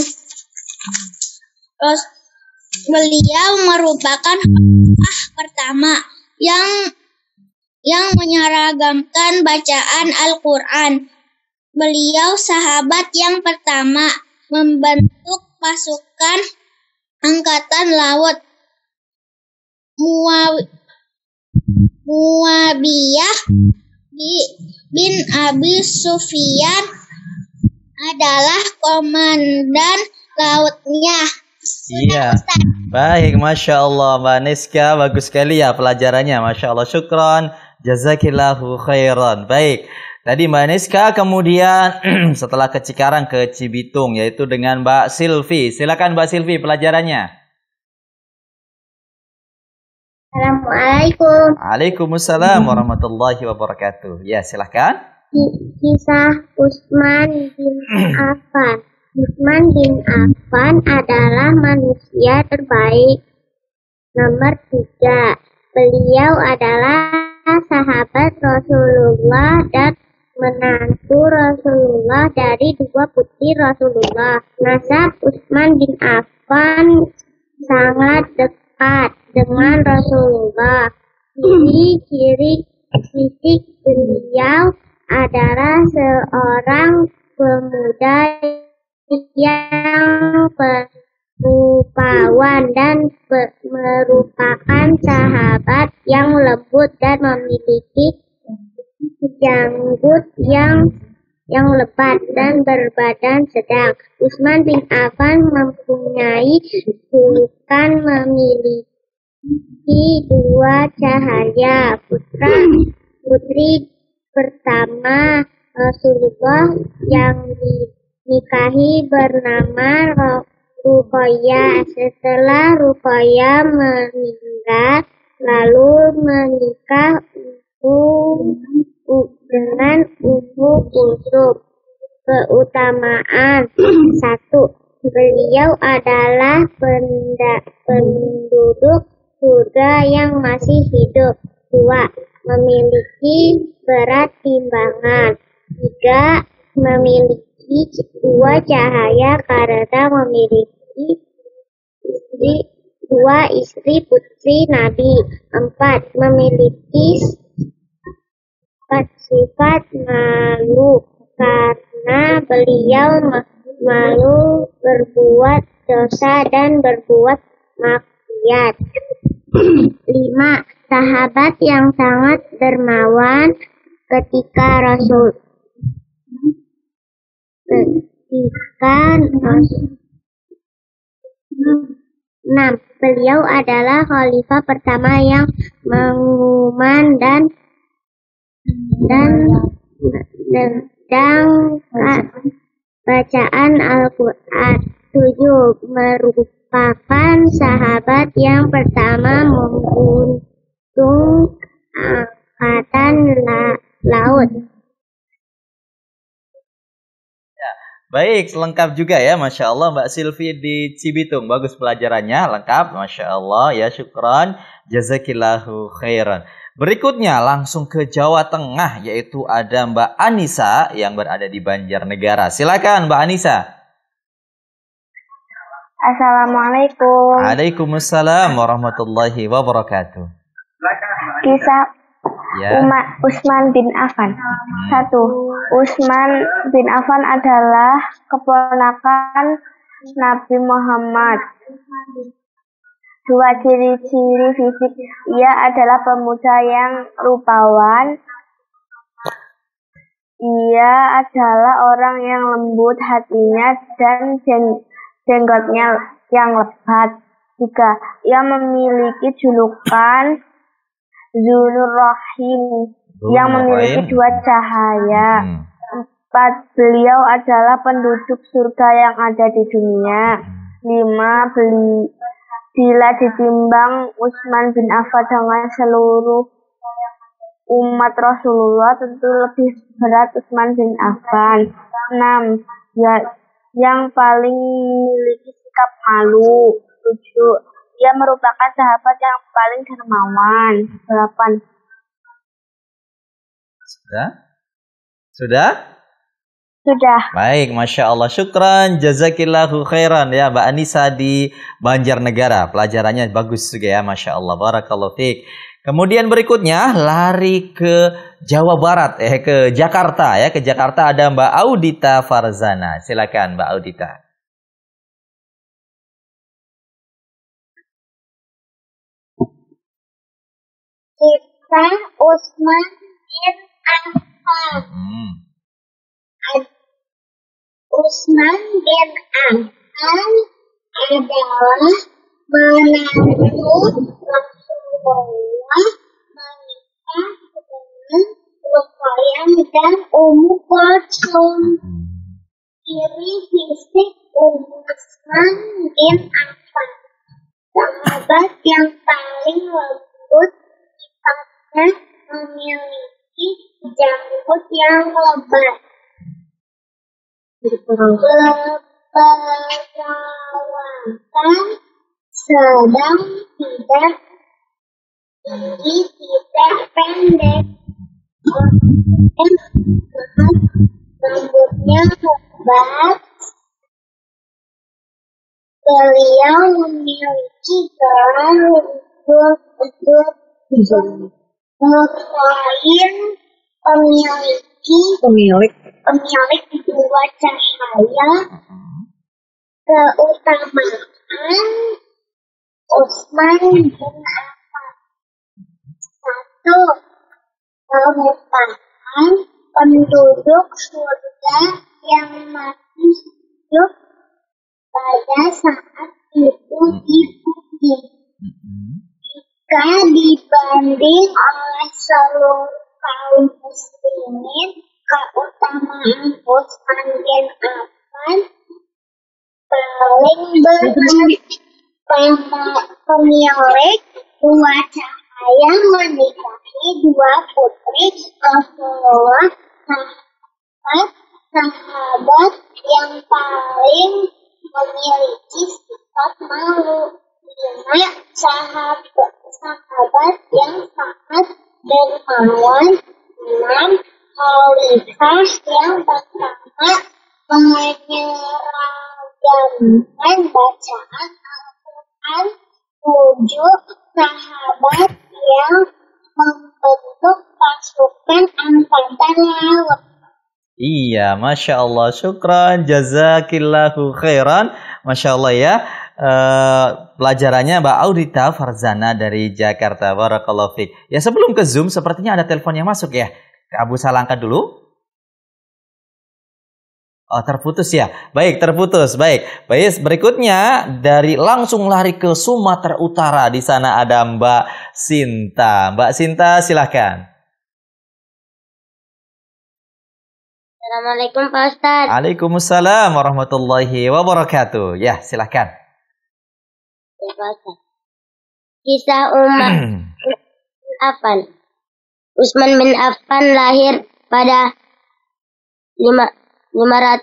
Beliau merupakan khalifah pertama yang menyeragamkan bacaan Al-Quran. Beliau sahabat yang pertama membentuk pasukan angkatan laut. Muawiyah bin Abi Sufyan adalah komandan lautnya. Iya, baik, Masya Allah Mbak Neiska, bagus sekali ya pelajarannya, Masya Allah, syukron, jazakillahu khairan. Baik, tadi Mbak Neiska, kemudian setelah ke Cikarang ke Cibitung, yaitu dengan Mbak Silvi. Silakan Mbak Silvi pelajarannya. Assalamualaikum. Waalaikumsalam warahmatullahi wabarakatuh. Ya, silakan. Kisah Utsman bin Affan. Utsman bin Affan adalah manusia terbaik nomor 3. Beliau adalah sahabat Rasulullah dan menantu Rasulullah dari dua putri Rasulullah. Nasab Utsman bin Affan sangat dekat dengan Rasulullah. Ciri-ciri fisik beliau adalah seorang pemuda yang rupawan dan merupakan sahabat yang lembut dan memiliki janggut yang lebat dan berbadan sedang. Utsman bin Affan mempunyai julukan memiliki dua cahaya. Putri pertama Rasulullah yang dinikahi bernama Ruqayyah. Setelah Ruqayyah meninggal, lalu menikah dengan Ummu Kulsum. Keutamaan: 1. Beliau adalah penduduk surga yang masih hidup. 2. Memiliki berat timbangan. 3. Memiliki dua cahaya karena memiliki dua istri putri Nabi. 4. Memiliki sifat malu karena beliau malu berbuat dosa dan berbuat maksiat. 5. Sahabat yang sangat dermawan ketika Rasul 6. Beliau adalah khalifah pertama yang mengumumkan dan bacaan Al-Quran. 7. Merupakan sahabat yang pertama mengusung angkatan laut. Baik, lengkap juga ya, Masya Allah Mbak Silvi di Cibitung. Bagus pelajarannya, lengkap, Masya Allah ya, syukran, jazakillahu khairan. Berikutnya langsung ke Jawa Tengah, yaitu ada Mbak Anissa yang berada di Banjarnegara. Silakan Mbak Anissa. Assalamualaikum. Waalaikumsalam warahmatullahi wabarakatuh. Kisah Utsman bin Affan. 1. Utsman bin Affan adalah keponakan Nabi Muhammad. 2. Ciri-ciri fisik: ia adalah pemuda yang rupawan. Ia adalah orang yang lembut hatinya dan jenggotnya yang lebat. 3. Ia memiliki julukan Dzunur Rahim yang memiliki dua cahaya. 4. Beliau adalah penduduk surga yang ada di dunia. 5. Bila ditimbang Utsman bin Affan dengan seluruh umat Rasulullah, tentu lebih berat Utsman bin Affan. 6. Yang paling memiliki sikap malu. 7. Ia merupakan sahabat yang paling dermawan. 8. Sudah? Baik, Masya Allah. Syukran, jazakillahu khairan ya Mbak Anissa di Banjarnegara. Pelajarannya bagus juga ya, Masya Allah. Barakallahu fiik. Kemudian berikutnya lari ke Jawa Barat, ke Jakarta ya. Ke Jakarta ada Mbak Audita Farzana. Silakan Mbak Audita. Kisah Utsman bin Affan. Utsman bin Affan adalah menantu Rasulullah menikah dengan Ruqayyah dan Ummu Kulsum. Ciri fisik Utsman bin Affan: sahabat yang paling lembut, sifatnya memiliki janggut yang lebat. Perawatan sedang, tidak tinggi, tidak pendek. rambutnya lebat. Beliau memiliki gelar untuk lain pemilik dua cahaya keutamaan Utsman bin Affan. Satu, merupakan penduduk surga yang masih hidup pada saat itu di bumi. Jika dibanding oleh seluruh kaum muslimin, keutamaan Utsman bin Affan paling berat. Pemilik dua cahaya menikahi dua putri Rasulullah, sahabat yang paling memiliki sifat malu. 5. Sahabat yang sangat dermawan. 6. Khalifah yang pertama menyeragamkan bacaan Al-Quran. 7. Sahabat yang membentuk pasukan angkatan laut. Iya, Masya Allah. Syukran, jazakillahu khairan. Masya Allah ya. Pelajarannya Mbak Audita Farzana dari Jakarta. Barakallahu fiik. Ya, sebelum ke Zoom, sepertinya ada telepon yang masuk ya. Abu Salah angkat dulu. Oh, terputus ya. Baik, terputus. Baik, berikutnya dari langsung lari ke Sumatera Utara. Di sana ada Mbak Sinta. Mbak Sinta, silahkan. Assalamualaikum Pak Ustadz. Waalaikumsalam warahmatullahi wabarakatuh. Ya, silahkan. Ya, Pak Ustadz. Kisah Affan. Utsman bin Affan lahir pada 570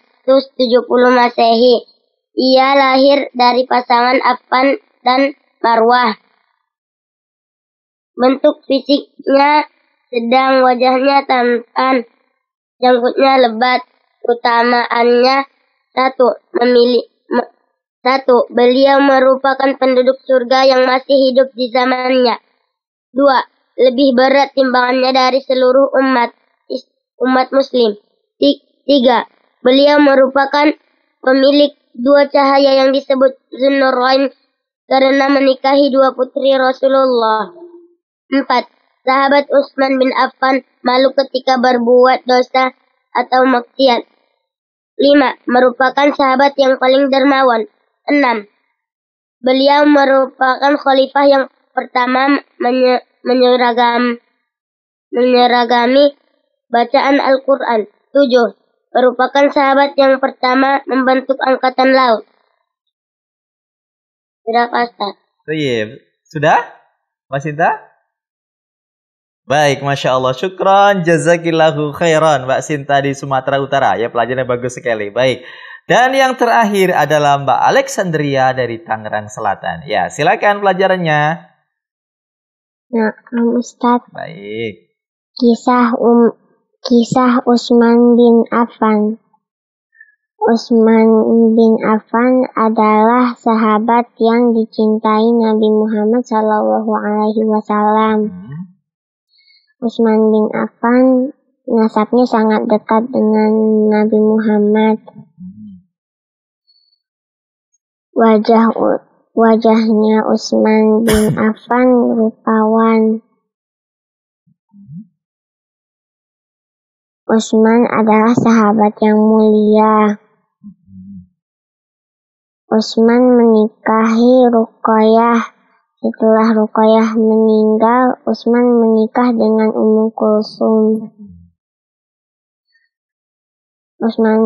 Masehi. Ia lahir dari pasangan Affan dan Marwah. Bentuk fisiknya sedang, wajahnya tampan, janggutnya lebat. Utamaannya satu, beliau merupakan penduduk surga yang masih hidup di zamannya. 2. Lebih berat timbangannya dari seluruh umat muslim. 3. Beliau merupakan pemilik dua cahaya yang disebut Zunnurain karena menikahi dua putri Rasulullah. 4. Sahabat Utsman bin Affan malu ketika berbuat dosa atau maksiat. 5. Merupakan sahabat yang paling dermawan. 6. Beliau merupakan khalifah yang pertama menyeragami bacaan Al-Quran. 7. Merupakan sahabat yang pertama membentuk angkatan laut. Sudah, Ustaz. Sudah? Mas Sinta? Baik, Masya Allah. Syukran, jazakillahu khairan. Mbak Sinta di Sumatera Utara. Ya, pelajarannya bagus sekali. Baik. Dan yang terakhir adalah Mbak Alexandria dari Tangerang Selatan. Ya, silakan pelajarannya. Nah, Ustaz. Baik. Kisah Utsman bin Affan. Utsman bin Affan adalah sahabat yang dicintai Nabi Muhammad SAW. Utsman bin Affan nasabnya sangat dekat dengan Nabi Muhammad. Wajahnya Utsman bin Affan rupawan. Utsman adalah sahabat yang mulia. Utsman menikahi Ruqayyah. Setelah Ruqayyah meninggal, Utsman menikah dengan Ummu Kulsum. Utsman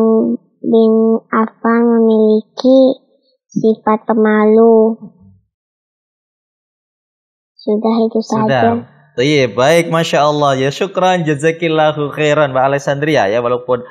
bin Affan memiliki sifat pemalu. Sudah itu saja. Baik, Masya Allah. Ya syukran, jazakillahu khairan Mbak Alessandria ya. Walaupun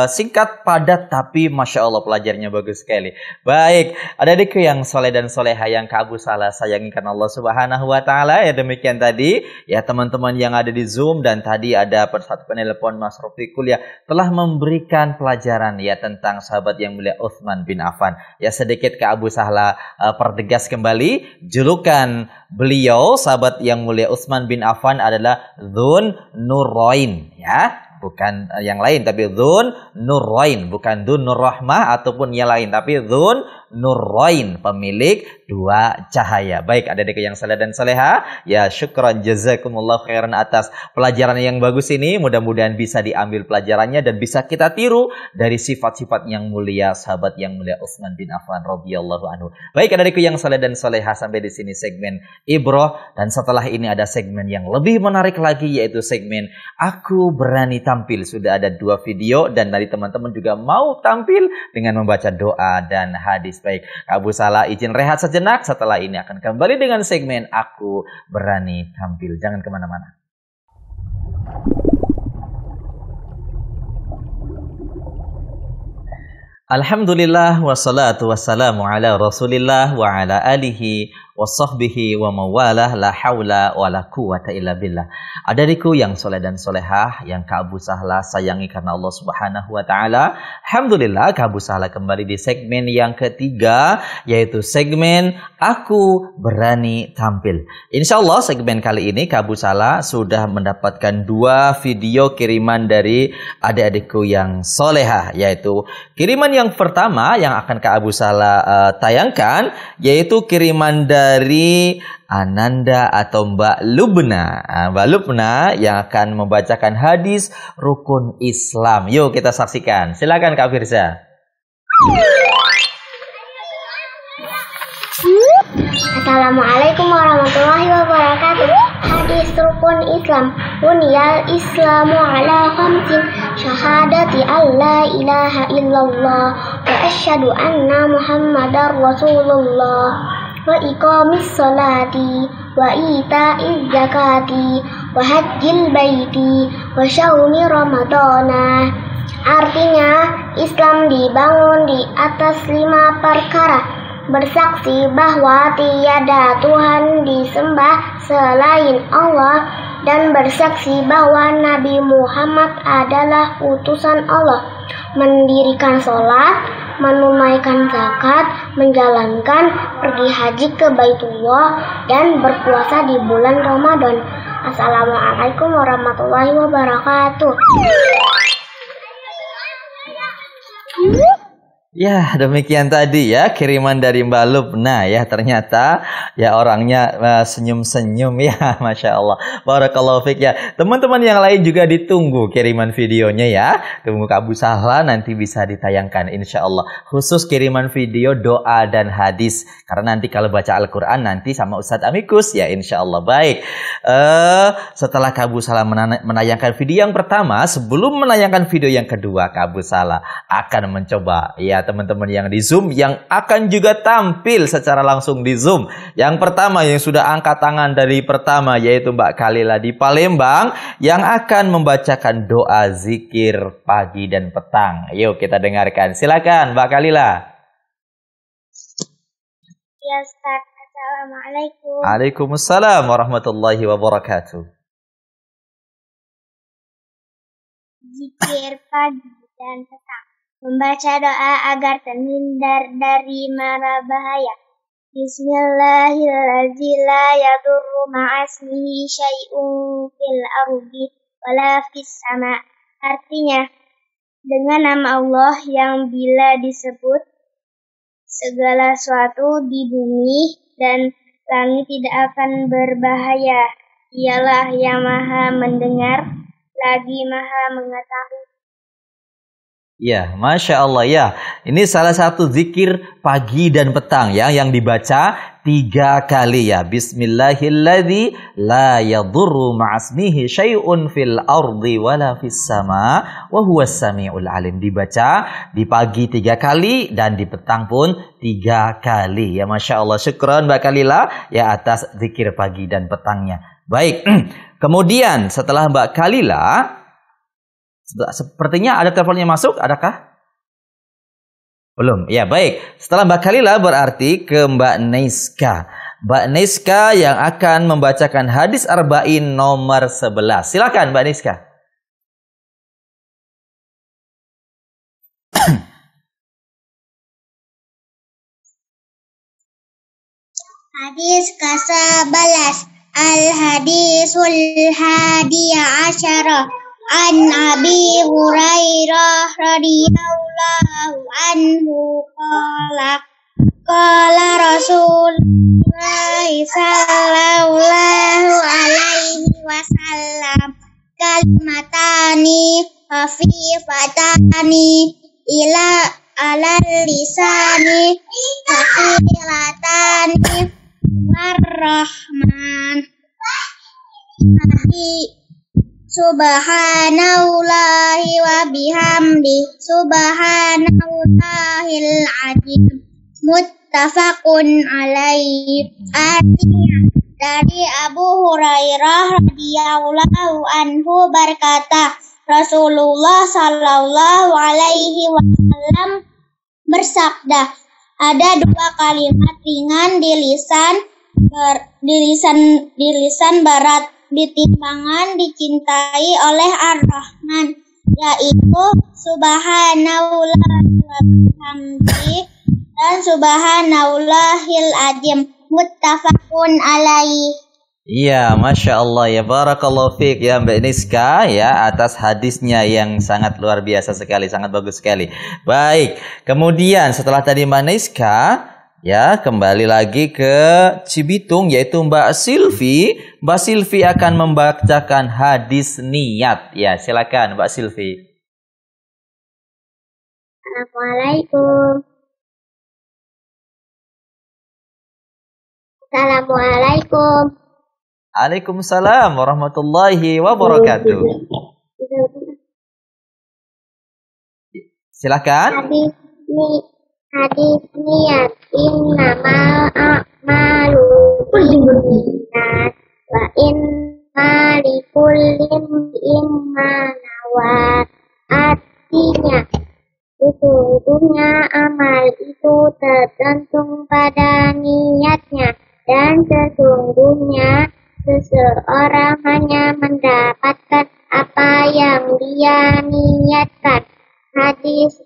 singkat, padat, tapi Masya Allah pelajarnya bagus sekali. Baik, adik-adikku yang soleh dan soleha yang Kak Abu Salah sayangi karena Allah Subhanahu Wa Taala. Ya demikian tadi ya teman-teman yang ada di Zoom dan tadi ada satu penelpon Mas Rofiqul ya telah memberikan pelajaran ya tentang sahabat yang mulia Utsman bin Affan. Ya sedikit Kak Abu Salah pertegas kembali julukan beliau sahabat yang mulia Utsman bin Affan adalah Dzun Nurain ya, bukan yang lain tapi Dzun Nurain, bukan Dzun Nurrahmah ataupun yang lain tapi Dzun Nurain, pemilik dua cahaya. Baik adik-adik yang saleh dan saleha, ya syukran jazakumullah khairan atas pelajaran yang bagus ini. Mudah-mudahan bisa diambil pelajarannya dan bisa kita tiru dari sifat-sifat yang mulia sahabat yang mulia Utsman bin Affan radhiyallahu anhu. Baik adik-adikku yang saleh dan saleha, sampai di sini segmen Ibroh, dan setelah ini ada segmen yang lebih menarik lagi yaitu segmen Aku Berani Tampil. Sudah ada 2 video dan dari teman-teman juga mau tampil dengan membaca doa dan hadis. Baik, Abu Salah izin rehat sejenak. Setelah ini akan kembali dengan segmen Aku Berani Tampil. Jangan kemana-mana. Alhamdulillah wassalatu wassalamu ala Rasulillah wa ala alihi wa sahbihi wa mawalah, la haula wa la quwata illa billah. Adariku yang soleh dan solehah yang Kak Abu Salah sayangi karena Allah Subhanahu wa taala. Alhamdulillah Kak Abu Salah kembali di segmen yang ketiga yaitu segmen Aku Berani Tampil. Insyaallah segmen kali ini Kak Abu Salah sudah mendapatkan 2 video kiriman dari adik-adikku yang solehah, yaitu kiriman yang pertama yang akan Kak Abu Salah tayangkan yaitu kiriman dari Ananda atau Mbak Lubna. Mbak Lubna yang akan membacakan hadis rukun Islam. Yuk kita saksikan. Silakan Kak Firza. Assalamualaikum warahmatullahi wabarakatuh. Hadis rukun Islam. Buniyal Islamu ala khamsin. Syahadati alla ilaha illallah wa asyhadu anna Muhammadar Rasulullah wa iqamis salati wa ita'iz zakati wa hajjil baiti wa syaumi ramadana. Artinya Islam dibangun di atas 5 perkara: bersaksi bahwa tiada Tuhan disembah selain Allah, dan bersaksi bahwa Nabi Muhammad adalah utusan Allah, mendirikan sholat, menunaikan zakat, menjalankan pergi haji ke Baitullah, dan berpuasa di bulan Ramadan. Assalamualaikum warahmatullahi wabarakatuh. Ya, demikian tadi ya kiriman dari Mbak Lubna ya. Ternyata ya orangnya senyum-senyum ya, Masya Allah. Barakallahu fiik ya. Teman-teman yang lain juga ditunggu kiriman videonya ya. Tunggu Kak Abu Salah nanti bisa ditayangkan insya Allah. Khusus kiriman video doa dan hadis. Karena nanti kalau baca Al-Quran nanti sama Ustadz Amikus ya insya Allah. Baik, setelah Kak Abu Salah menayangkan video yang pertama, sebelum menayangkan video yang kedua, Kak Abu Salah akan mencoba ya teman-teman yang di Zoom yang akan juga tampil secara langsung di Zoom. Yang pertama yang sudah angkat tangan dari pertama yaitu Mbak Kalila di Palembang yang akan membacakan doa zikir pagi dan petang. Yuk kita dengarkan. Silakan Mbak Kalila. Ya Ustaz, Assalamualaikum. Waalaikumsalam warahmatullahi wabarakatuh. Zikir pagi dan petang. Membaca doa agar terhindar dari mara bahaya. Bismillahirrahmanirrahim. La yadurru ma'asmihi syai'un fil ardi wala fis sama. Artinya, dengan nama Allah yang bila disebut segala sesuatu di bumi dan langit tidak akan berbahaya. Dialah yang maha mendengar lagi maha mengetahui. Ya, Masya Allah ya. Ini salah satu zikir pagi dan petang ya, yang dibaca 3 kali ya. Bismillahilladzi la yadurru ma'asmihi syai'un fil ardi wala fis sama wa huwas samiul alim. Dibaca di pagi 3 kali dan di petang pun 3 kali ya. Masya Allah. Syukran Mbak Kalila ya atas zikir pagi dan petangnya. Baik. Kemudian setelah Mbak Kalila, sepertinya ada teleponnya masuk, adakah? Belum. Ya, baik. Setelah Mbak Kalila berarti ke Mbak Neiska. Mbak Neiska yang akan membacakan hadis arba'in nomor 11. Silakan Mbak Neiska. Hadis ke-11. Al-hadisul hadiya asyara. An Abi Hurairah radhiyallahu anhu qala Rasulullah sallallahu alaihi wasallam kalimatani khafifatani ila alal lisani khafifatani ar-rahman Subhanallahi wa bihamdi subhanallahil azim. Muttafaqun alaihi. Artinya dari Abu Hurairah radhiyallahu anhu berkata, Rasulullah sallallahu alaihi wasallam bersabda, ada 2 kalimat ringan di lisan barat, di timbangan dicintai oleh Ar-Rahman, yaitu subhanallah wa bihamdi dan subhanallahil azim. Muttafaqun alaih. Iya, Masya Allah ya, barakallahu fiik ya Mbak Niska ya atas hadisnya yang sangat luar biasa sekali, sangat bagus sekali. Baik, kemudian setelah tadi Mbak Niska ya, kembali lagi ke Cibitung yaitu Mbak Silvi. Mbak Silvi akan membacakan hadis niat. Ya, silakan Mbak Silvi. Assalamualaikum. Assalamualaikum. Waalaikumsalam warahmatullahi wabarakatuh. Silakan. Hadis niat innamal a'malu binniyat wa inna likulli imrin ma nawat. Artinya sesungguhnya amal itu tergantung pada niatnya, dan sesungguhnya seseorang hanya mendapatkan apa yang dia niatkan. Hadis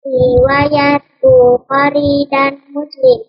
riwayat Bukhari dan Muslim.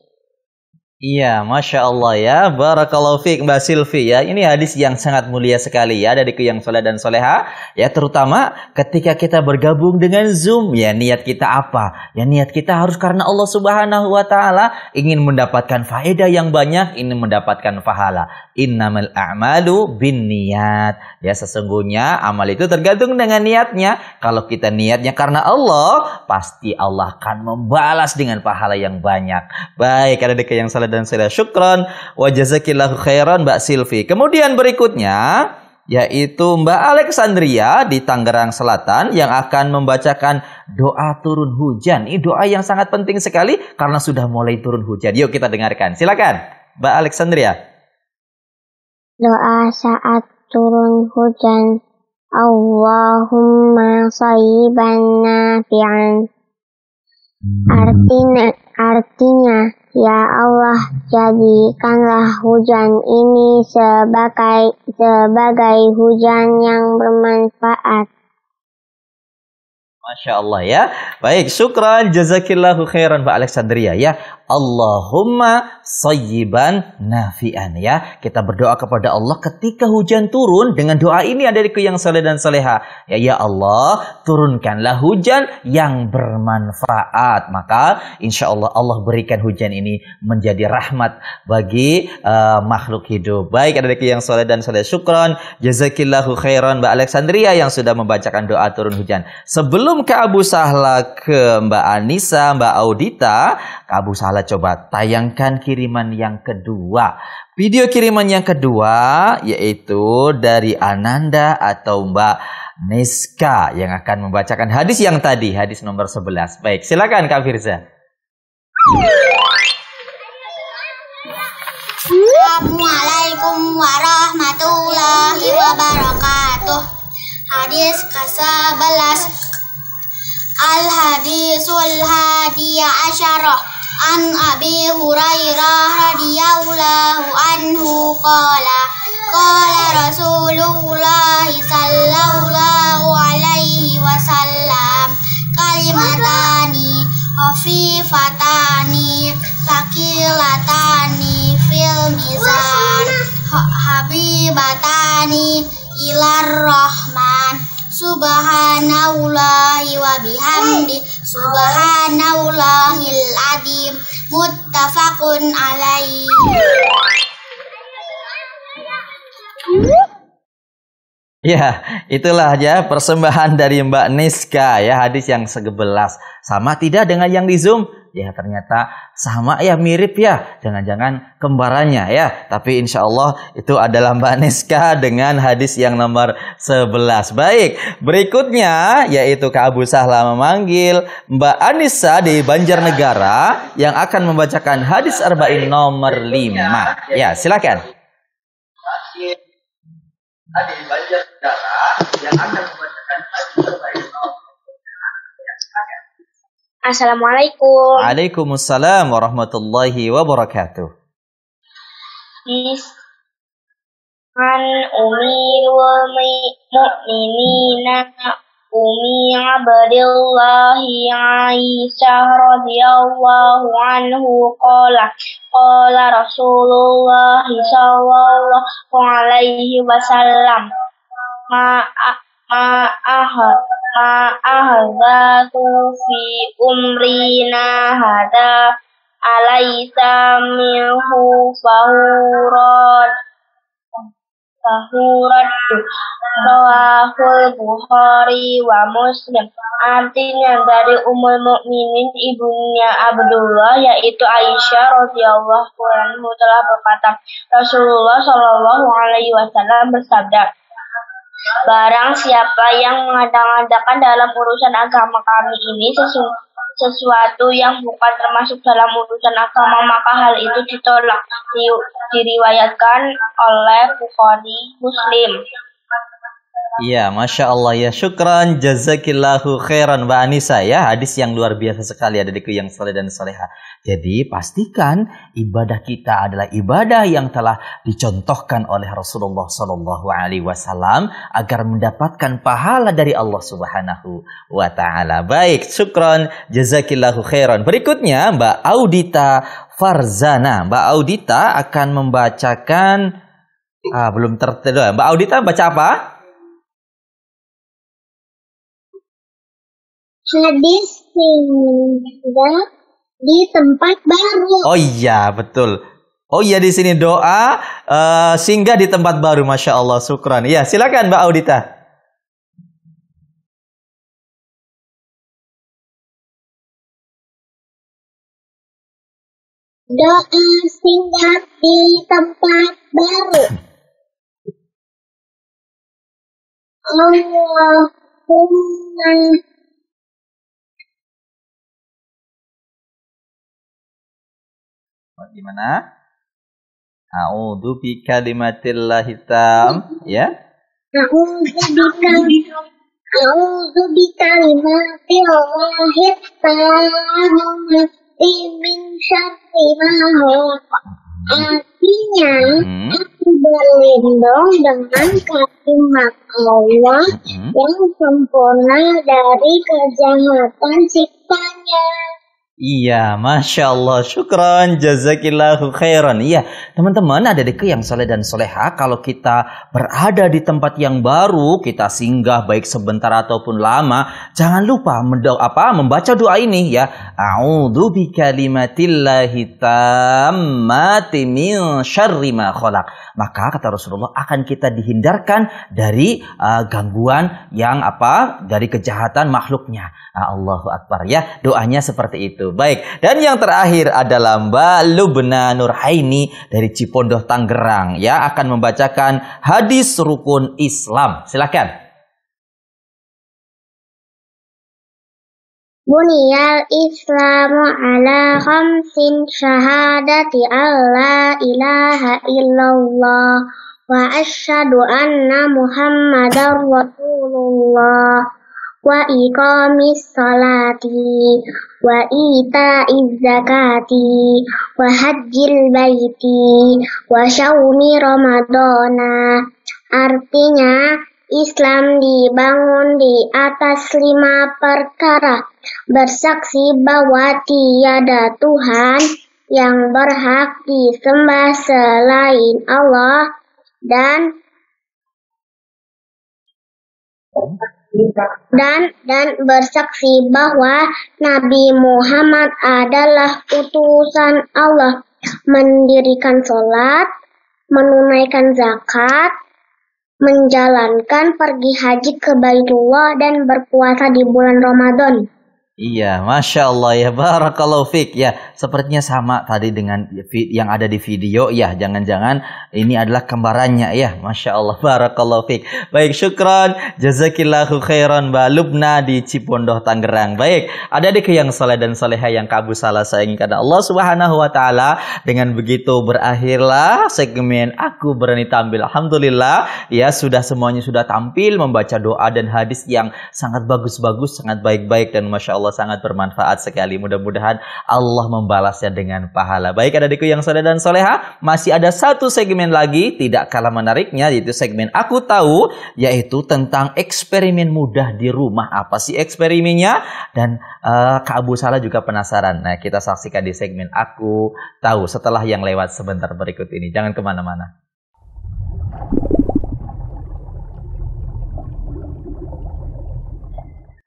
Iya, Masya Allah ya, barakallahu fiik Mbak Silvi ya. Ini hadis yang sangat mulia sekali ya dariku yang soleh dan soleha ya, terutama ketika kita bergabung dengan Zoom ya. Niat kita apa? Ya niat kita harus karena Allah Subhanahu wa Ta'ala, ingin mendapatkan faedah yang banyak, ingin mendapatkan pahala. Innamal a'malu binniyat. Ya, sesungguhnya amal itu tergantung dengan niatnya. Kalau kita niatnya karena Allah, pasti Allah akan membalas dengan pahala yang banyak. Baik, ada yang salah dan saya syukran wa jazakillahu khairan Mbak Silvi. Kemudian berikutnya yaitu Mbak Alexandria di Tangerang Selatan yang akan membacakan doa turun hujan. Ini doa yang sangat penting sekali karena sudah mulai turun hujan. Yuk kita dengarkan. Silakan Mbak Alexandria. Doa saat turun hujan. Allahumma shayyiban nafi'an. Artinya ya Allah, jadikanlah hujan ini sebagai hujan yang bermanfaat. Masya Allah ya. Baik, syukran jazakillahu khairan Mbak Alexandria ya. Allahumma sayyiban nafi'an ya. Kita berdoa kepada Allah ketika hujan turun dengan doa ini adikku yang saleh dan saleha. Ya Allah, turunkanlah hujan yang bermanfaat. Maka insya Allah Allah berikan hujan ini menjadi rahmat bagi makhluk hidup. Baik adikku yang saleh dan saleha, syukran jazakillahu khairan Mbak Alexandria yang sudah membacakan doa turun hujan. Sebelum sebelum Kak Abu Sahla ke Mbak Anissa, Mbak Audita, Kak Abu Sahla coba tayangkan kiriman yang kedua. Video kiriman yang kedua yaitu dari Ananda atau Mbak Niska yang akan membacakan hadis yang tadi, hadis nomor 11. Baik, silakan Kak Firza. Assalamualaikum warahmatullahi wabarakatuh. Hadis ke-11. Al-hadisul hadiya asyarah an Abi Hurairah radhiyallahu anhu qala Rasulullah sallallahu alaihi wasallam kalimatani khafifatani thaqilatani fil mizan habibatani ilar rahman subhanallahi wa bihamdi subhanallahil azim muttafaqun alaihi. Ya, itulah ya persembahan dari Mbak Niska ya, hadis yang ke-11. Sama tidak dengan yang di Zoom? Ya ternyata sama ya, mirip ya. Jangan-jangan kembarannya ya. Tapi insya Allah itu adalah Mbak Niska dengan hadis yang nomor 11. Baik, berikutnya yaitu Kak Abu Sahla memanggil Mbak Anissa di Banjarnegara yang akan membacakan hadis arba'in nomor 5. Ya, silakan. Di Banjarnegara yang akan membacakan hadis arba'in nomor 5. Assalamualaikum. Waalaikumsalam warahmatullahi wabarakatuh. An umirul mu'minina Umi Abdillahi Aisyah radhiyallahu anhu qala Rasulullah sallallahu alaihi wasallam ahzatu fi umrina hada alaisa minhu fahurat rawahul Bukhari wa Muslim. Artinya dari Ummul Mukminin ibunya Abdullah yaitu Aisyah radhiyallahu anhu telah berkata, Rasulullah shallallahu alaihi wasallam bersabda, barang siapa yang mengada-ngadakan dalam urusan agama kami ini sesuatu yang bukan termasuk dalam urusan agama, maka hal itu ditolak. Diriwayatkan oleh Bukhari Muslim. Iya, Masya Allah ya, syukran, jazakillahu khairan Mbak Anissa ya, hadis yang luar biasa sekali ya adikku yang saleh dan saleha. Jadi pastikan ibadah kita adalah ibadah yang telah dicontohkan oleh Rasulullah Sallallahu Alaihi Wasallam agar mendapatkan pahala dari Allah Subhanahu Wa Taala. Baik, syukran, jazakillahu khairan. Berikutnya Mbak Audita Farzana. Mbak Audita akan membacakan belum tertentu. Mbak Audita baca apa? Hadis singgah di tempat baru. Oh iya, betul. Oh iya, di sini doa singgah di tempat baru. Masya Allah, syukran. Ya, silakan Mbak Audita. Doa singgah di tempat baru. Allahumma gimana? A'udzu bi kalimatillahi tam, ya. A'udzu bi kalimatillahi tammati min syarri ma khalaq. Artinya, aku berlindung dengan kalimat Allah yang sempurna dari kejahatan ciptanya. Iya, Masya Allah, syukran, jazakillahu khairan. Iya, teman-teman, adik-adikku yang soleh dan soleha, kalau kita berada di tempat yang baru, kita singgah baik sebentar ataupun lama, jangan lupa membaca doa ini ya. A'udzu bi kalimatillahi tammati min syarri ma khalaq. maka kata Rasulullah akan kita dihindarkan dari gangguan yang dari kejahatan makhluknya. Allahu Akbar ya, doanya seperti itu. Baik, dan yang terakhir adalah Mbak Lubna Nurhaini dari Cipondoh Tangerang ya, akan membacakan hadis rukun Islam. Silakan. Buniyal Islamu ala khamsin syahadati alla ilaha illallah wa asyhadu anna Muhammadar Rasulullah wa iqamis salati wa ita'iz zakati wa hajjil baiti wa syaumi ramadana. Artinya Islam dibangun di atas 5 perkara. Bersaksi bahwa tiada Tuhan yang berhak disembah selain Allah dan bersaksi bahwa Nabi Muhammad adalah utusan Allah, mendirikan sholat, menunaikan zakat, menjalankan pergi haji ke Baitullah, dan berpuasa di bulan Ramadan. Iya, Masya Allah ya, barakallahu fiik ya. Sepertinya sama tadi dengan yang ada di video ya. Jangan-jangan ini adalah kembarannya ya. Masya Allah, barakallahu fiik. Baik, syukran, jazakillahu khairan Mbak Lubna di Cipondoh Tangerang. Baik, adik-adik yang saleh dan saleha yang Abu Salah sayangi karena Allah Subhanahu wa taala. Dengan begitu berakhirlah segmen Aku Berani Tampil. Alhamdulillah ya, semuanya sudah tampil membaca doa dan hadis yang sangat bagus-bagus, sangat baik-baik, dan Masya Allah sangat bermanfaat sekali. Mudah-mudahan Allah membalasnya dengan pahala. Baik adik-adikku yang saleh dan soleha, masih ada satu segmen lagi tidak kalah menariknya, yaitu segmen Aku Tahu, yaitu tentang eksperimen mudah di rumah. Apa sih eksperimennya? Dan Kak Abu Salah juga penasaran. Nah, kita saksikan di segmen Aku Tahu setelah yang lewat sebentar berikut ini. Jangan kemana-mana.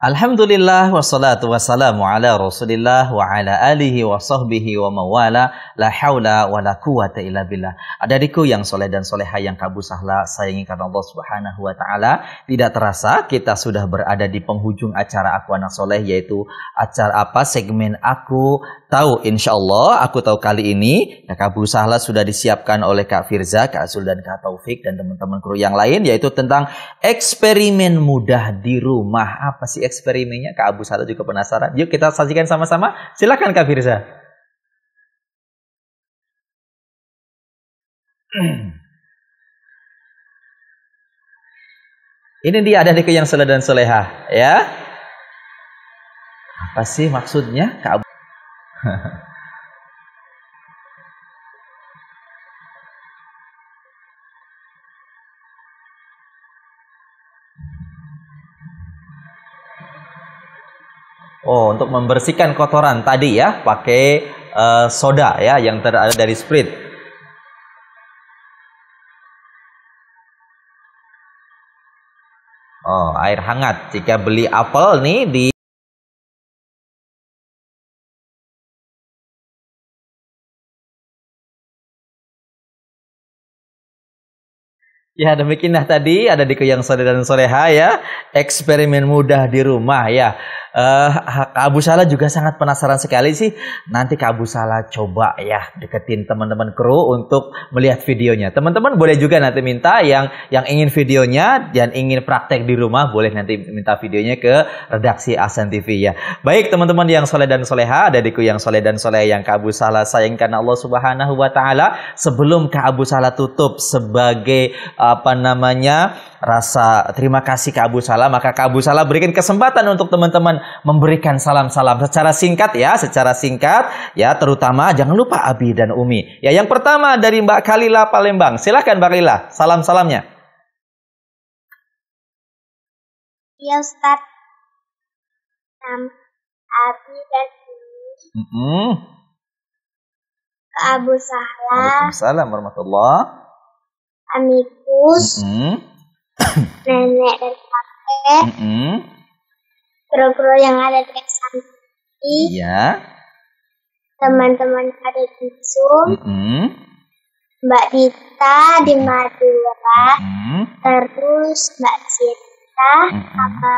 Alhamdulillah wassalatu wassalamu ala Rasulillah wa ala alihi wa sahbihi wa mawala, la haula wa la quwata illa billah. Adikku yang soleh dan soleha yang Abu Salah sayangi karena Allah Subhanahu wa taala, tidak terasa kita sudah berada di penghujung acara Aku Anak Soleh, yaitu acara segmen Aku Tahu. Insyaallah Aku Tahu kali ini ya, Abu Salah sudah disiapkan oleh Kak Firza, Kak Azul, dan Kak Taufik dan teman-teman kru yang lain, yaitu tentang eksperimen mudah di rumah. Apa sih eksperimennya? Kak Abu Salah juga penasaran. Yuk kita saksikan sama-sama. Silakan Kak Firza. Ini dia adikku yang soleh dan soleha ya. Apa sih maksudnya Kak Abu? Oh, untuk membersihkan kotoran tadi ya, pakai soda ya yang terada dari Sprite. Oh, air hangat. Jika beli apel nih di ya, demikianlah tadi adikku yang soleh dan soleha ya, eksperimen mudah di rumah ya. Kak Abu Salah juga sangat penasaran sekali sih. Nanti Kak Abu Salah coba ya deketin teman-teman kru untuk melihat videonya. Teman-teman boleh juga nanti minta yang ingin videonya dan ingin praktek di rumah, boleh nanti minta videonya ke redaksi Ahsan TV ya. Baik teman-teman yang soleh dan soleha, adikku yang soleh dan soleh yang Kak Abu Salah sayang karena Allah Subhanahu wa taala, sebelum Kak Abu Salah tutup sebagai rasa terima kasih Kak Abu Salah, maka Kak Abu Salah berikan kesempatan untuk teman-teman memberikan salam-salam secara singkat ya, terutama jangan lupa Abi dan Umi. Ya, yang pertama dari Mbak Kalila Palembang. Silakan Mbak Kalila, salam-salamnya. Ya Ustaz, Abi dan Umi, Kak Abu Salah, Waalaikumsalam warahmatullahi, amikus, nenek dan kakek, kru-kru yang ada di Ahsan TV, iya, teman-teman ada di Zoom, Mbak Dita di Madura, terus Mbak Cinta, sama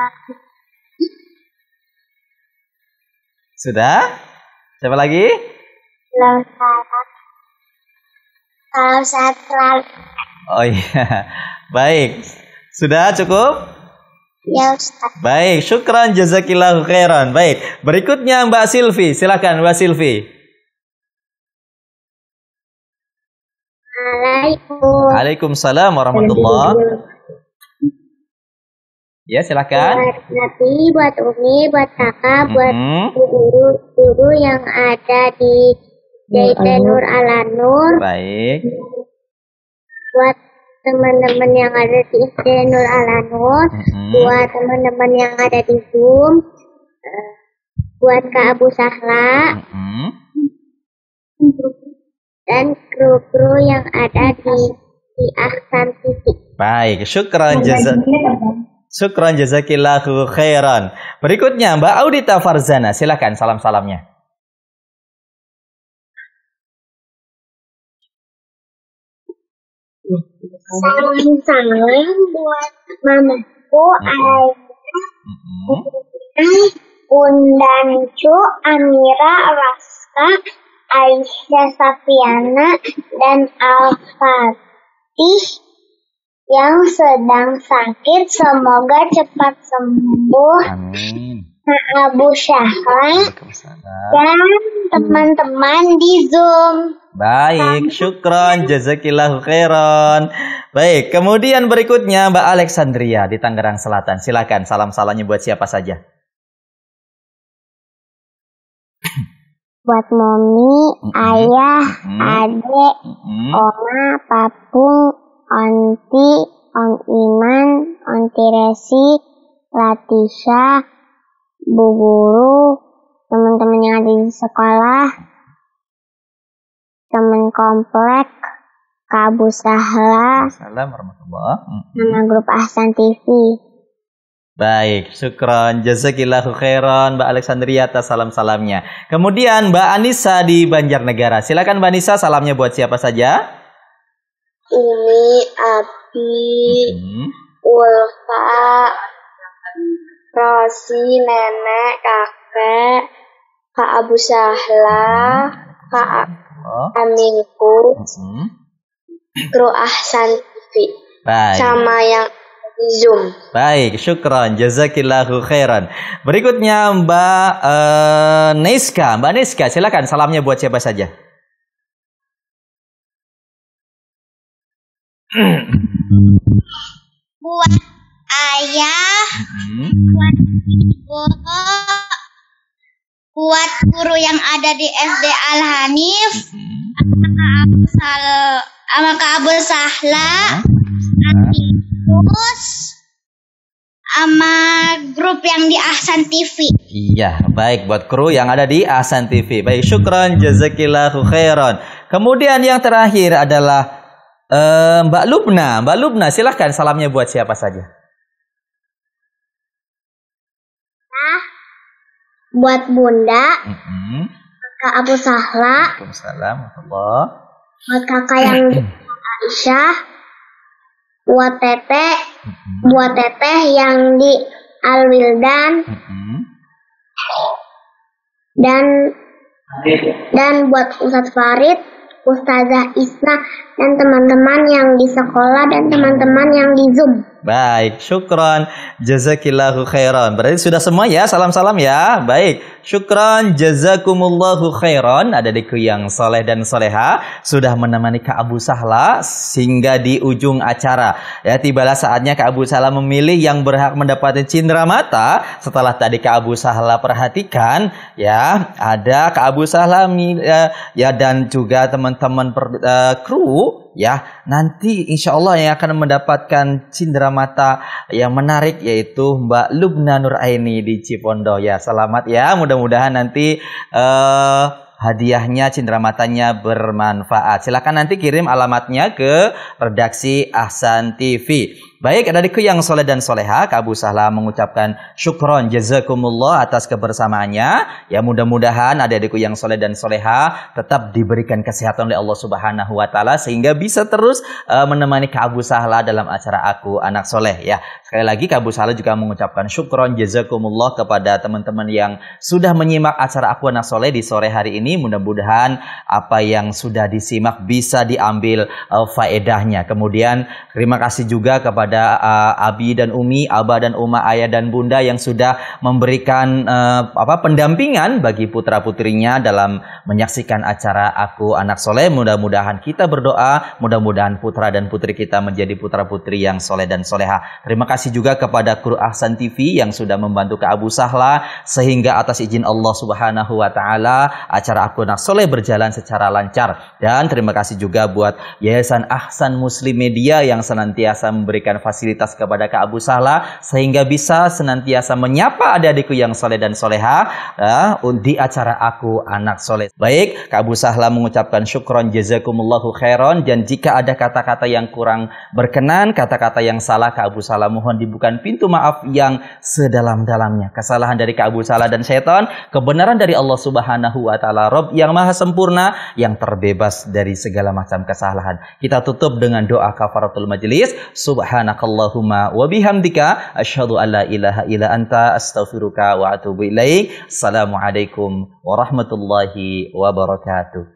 Sudah? Siapa lagi? Salam sehat selalu. Oh iya. Baik. Sudah cukup? Ya Ustaz. Baik, syukran jazakillahu khairan. Baik, berikutnya Mbak Silvi. Silakan Mbak Silvi. Waalaikumsalam warahmatullahi. Ya, silakan. Buat Nabi, buat Umi, buat kakak, buat guru yang ada di Nur Alanur. Baik. Buat teman-teman yang ada di Nur Alanur, buat teman-teman yang ada di Zoom, buat Kak Abu Sahla, dan kru-kru yang ada di Ahsan TV. Baik, syukran jazakillahu khairan. Berikutnya Mbak Audita Farzana, silakan salam-salamnya. Salam buat mamaku, ayah, Bundancu, Amira, Raska, Aisyah Safiana, dan Al-Fatih yang sedang sakit. Semoga cepat sembuh. Amin. Abu Syahla dan teman-teman di Zoom. Baik, syukran jazakillahu khairan. Baik, kemudian berikutnya Mbak Alexandria di Tangerang Selatan. Silakan salam-salamnya buat siapa saja. Buat Mami, Ayah, Adek, Oma, Papung, Onti, Om Iman, Onti Resi, Latisha, Bu Guru, teman-teman yang ada di sekolah, teman komplek, Kak Abu Sahla, Assalamualaikum warahmatullahi wabarakatuh. nama grup Ahsan TV. Baik, syukran jazakillahu khairan Mbak Alexandria atas salam-salamnya. Kemudian Mbak Anissa di Banjarnegara. Silakan Mbak Anissa, salamnya buat siapa saja? Umi, Abi, Ulfa, Rosi, nenek, kakek, Kak Abu Sahla, Kak Aminku, kru Ahsan TV, Baik. sama yang di Zoom. Baik, syukran jazakillahu khairan. Berikutnya Mbak Neska. Mbak Neska, silakan salamnya buat siapa saja? Buat ayah, buat ibu, buat guru yang ada di SD Al Hanif, sama Kak Abu Sahla, terus sama grup yang di Ahsan TV. Iya, baik, buat kru yang ada di Ahsan TV. Baik, syukran jazakillahu khairan. Kemudian yang terakhir adalah Mbak Lubna. Mbak Lubna, silahkan salamnya buat siapa saja. Buat Bunda, Kak Abu Sahla, Waalaikumsalam warahmatullahi. buat kakak yang di Aisyah, buat teteh yang di Al Wildan, dan buat Ustadz Farid, Ustazah Isna, dan teman-teman yang di sekolah dan teman-teman yang di Zoom. Baik, syukran jazakillahu khairan. Berarti sudah semua ya, salam-salam ya. Baik, syukran jazakumullahu khairan. Ada adikku yang soleh dan soleha sudah menemani Kak Abu Sahla sehingga di ujung acara. Ya, tibalah saatnya Kak Abu Sahla memilih yang berhak mendapatkan cindera mata. Setelah tadi Kak Abu Sahla perhatikan, ya, ada Kak Abu Sahla ya dan juga teman-teman kru. Ya, nanti insya Allah yang akan mendapatkan cindera mata yang menarik yaitu Mbak Lubna Nuraini di Cipondo. Ya, selamat ya. Mudah-mudahan nanti hadiahnya, cindera matanya bermanfaat. Silakan nanti kirim alamatnya ke redaksi Ahsan TV. Baik, adikku yang soleh dan soleha, Kak Abu Sahla mengucapkan syukron jazakumullah atas kebersamaannya. Ya, mudah-mudahan adik-adikku yang soleh dan soleha tetap diberikan kesehatan oleh Allah Subhanahu wa Ta'ala sehingga bisa terus menemani Kak Abu Sahla dalam acara Aku Anak Soleh. Ya, sekali lagi Kak Abu Sahla juga mengucapkan syukron jazakumullah kepada teman-teman yang sudah menyimak acara Aku Anak Soleh di sore hari ini. Mudah-mudahan apa yang sudah disimak bisa diambil faedahnya. Kemudian terima kasih juga kepada Abi dan Umi, Aba dan Uma, Ayah dan Bunda yang sudah memberikan pendampingan bagi putra-putrinya dalam menyaksikan acara Aku Anak Soleh. Mudah-mudahan kita berdoa, mudah-mudahan putra dan putri kita menjadi putra-putri yang soleh dan soleha. Terima kasih juga kepada kru Ahsan TV yang sudah membantu Kak Abu Sahla sehingga atas izin Allah Subhanahu wa Ta'ala acara Aku Anak Soleh berjalan secara lancar. Dan terima kasih juga buat Yayasan Ahsan Muslim Media yang senantiasa memberikan fasilitas kepada Kak Abu Sahla sehingga bisa senantiasa menyapa adik-adikku yang soleh dan soleha di acara Aku Anak Soleh. Baik, Kak Abu Sahla mengucapkan syukron jazakumullahu khairan, dan jika ada kata-kata yang kurang berkenan, kata-kata yang salah, Kak Abu Sahla mohon dibukakan pintu maaf yang sedalam-dalamnya. Kesalahan dari Kak Abu Sahla dan syaitan, kebenaran dari Allah Subhanahu wa Ta'ala, Rabb yang maha sempurna, yang terbebas dari segala macam kesalahan. Kita tutup dengan doa kafaratul majelis. Subhanakallahumma wa bihamdika asyhadu an la ilaha illa anta astaghfiruka wa atubu ilaik. Assalamualaikum warahmatullahi wabarakatuh.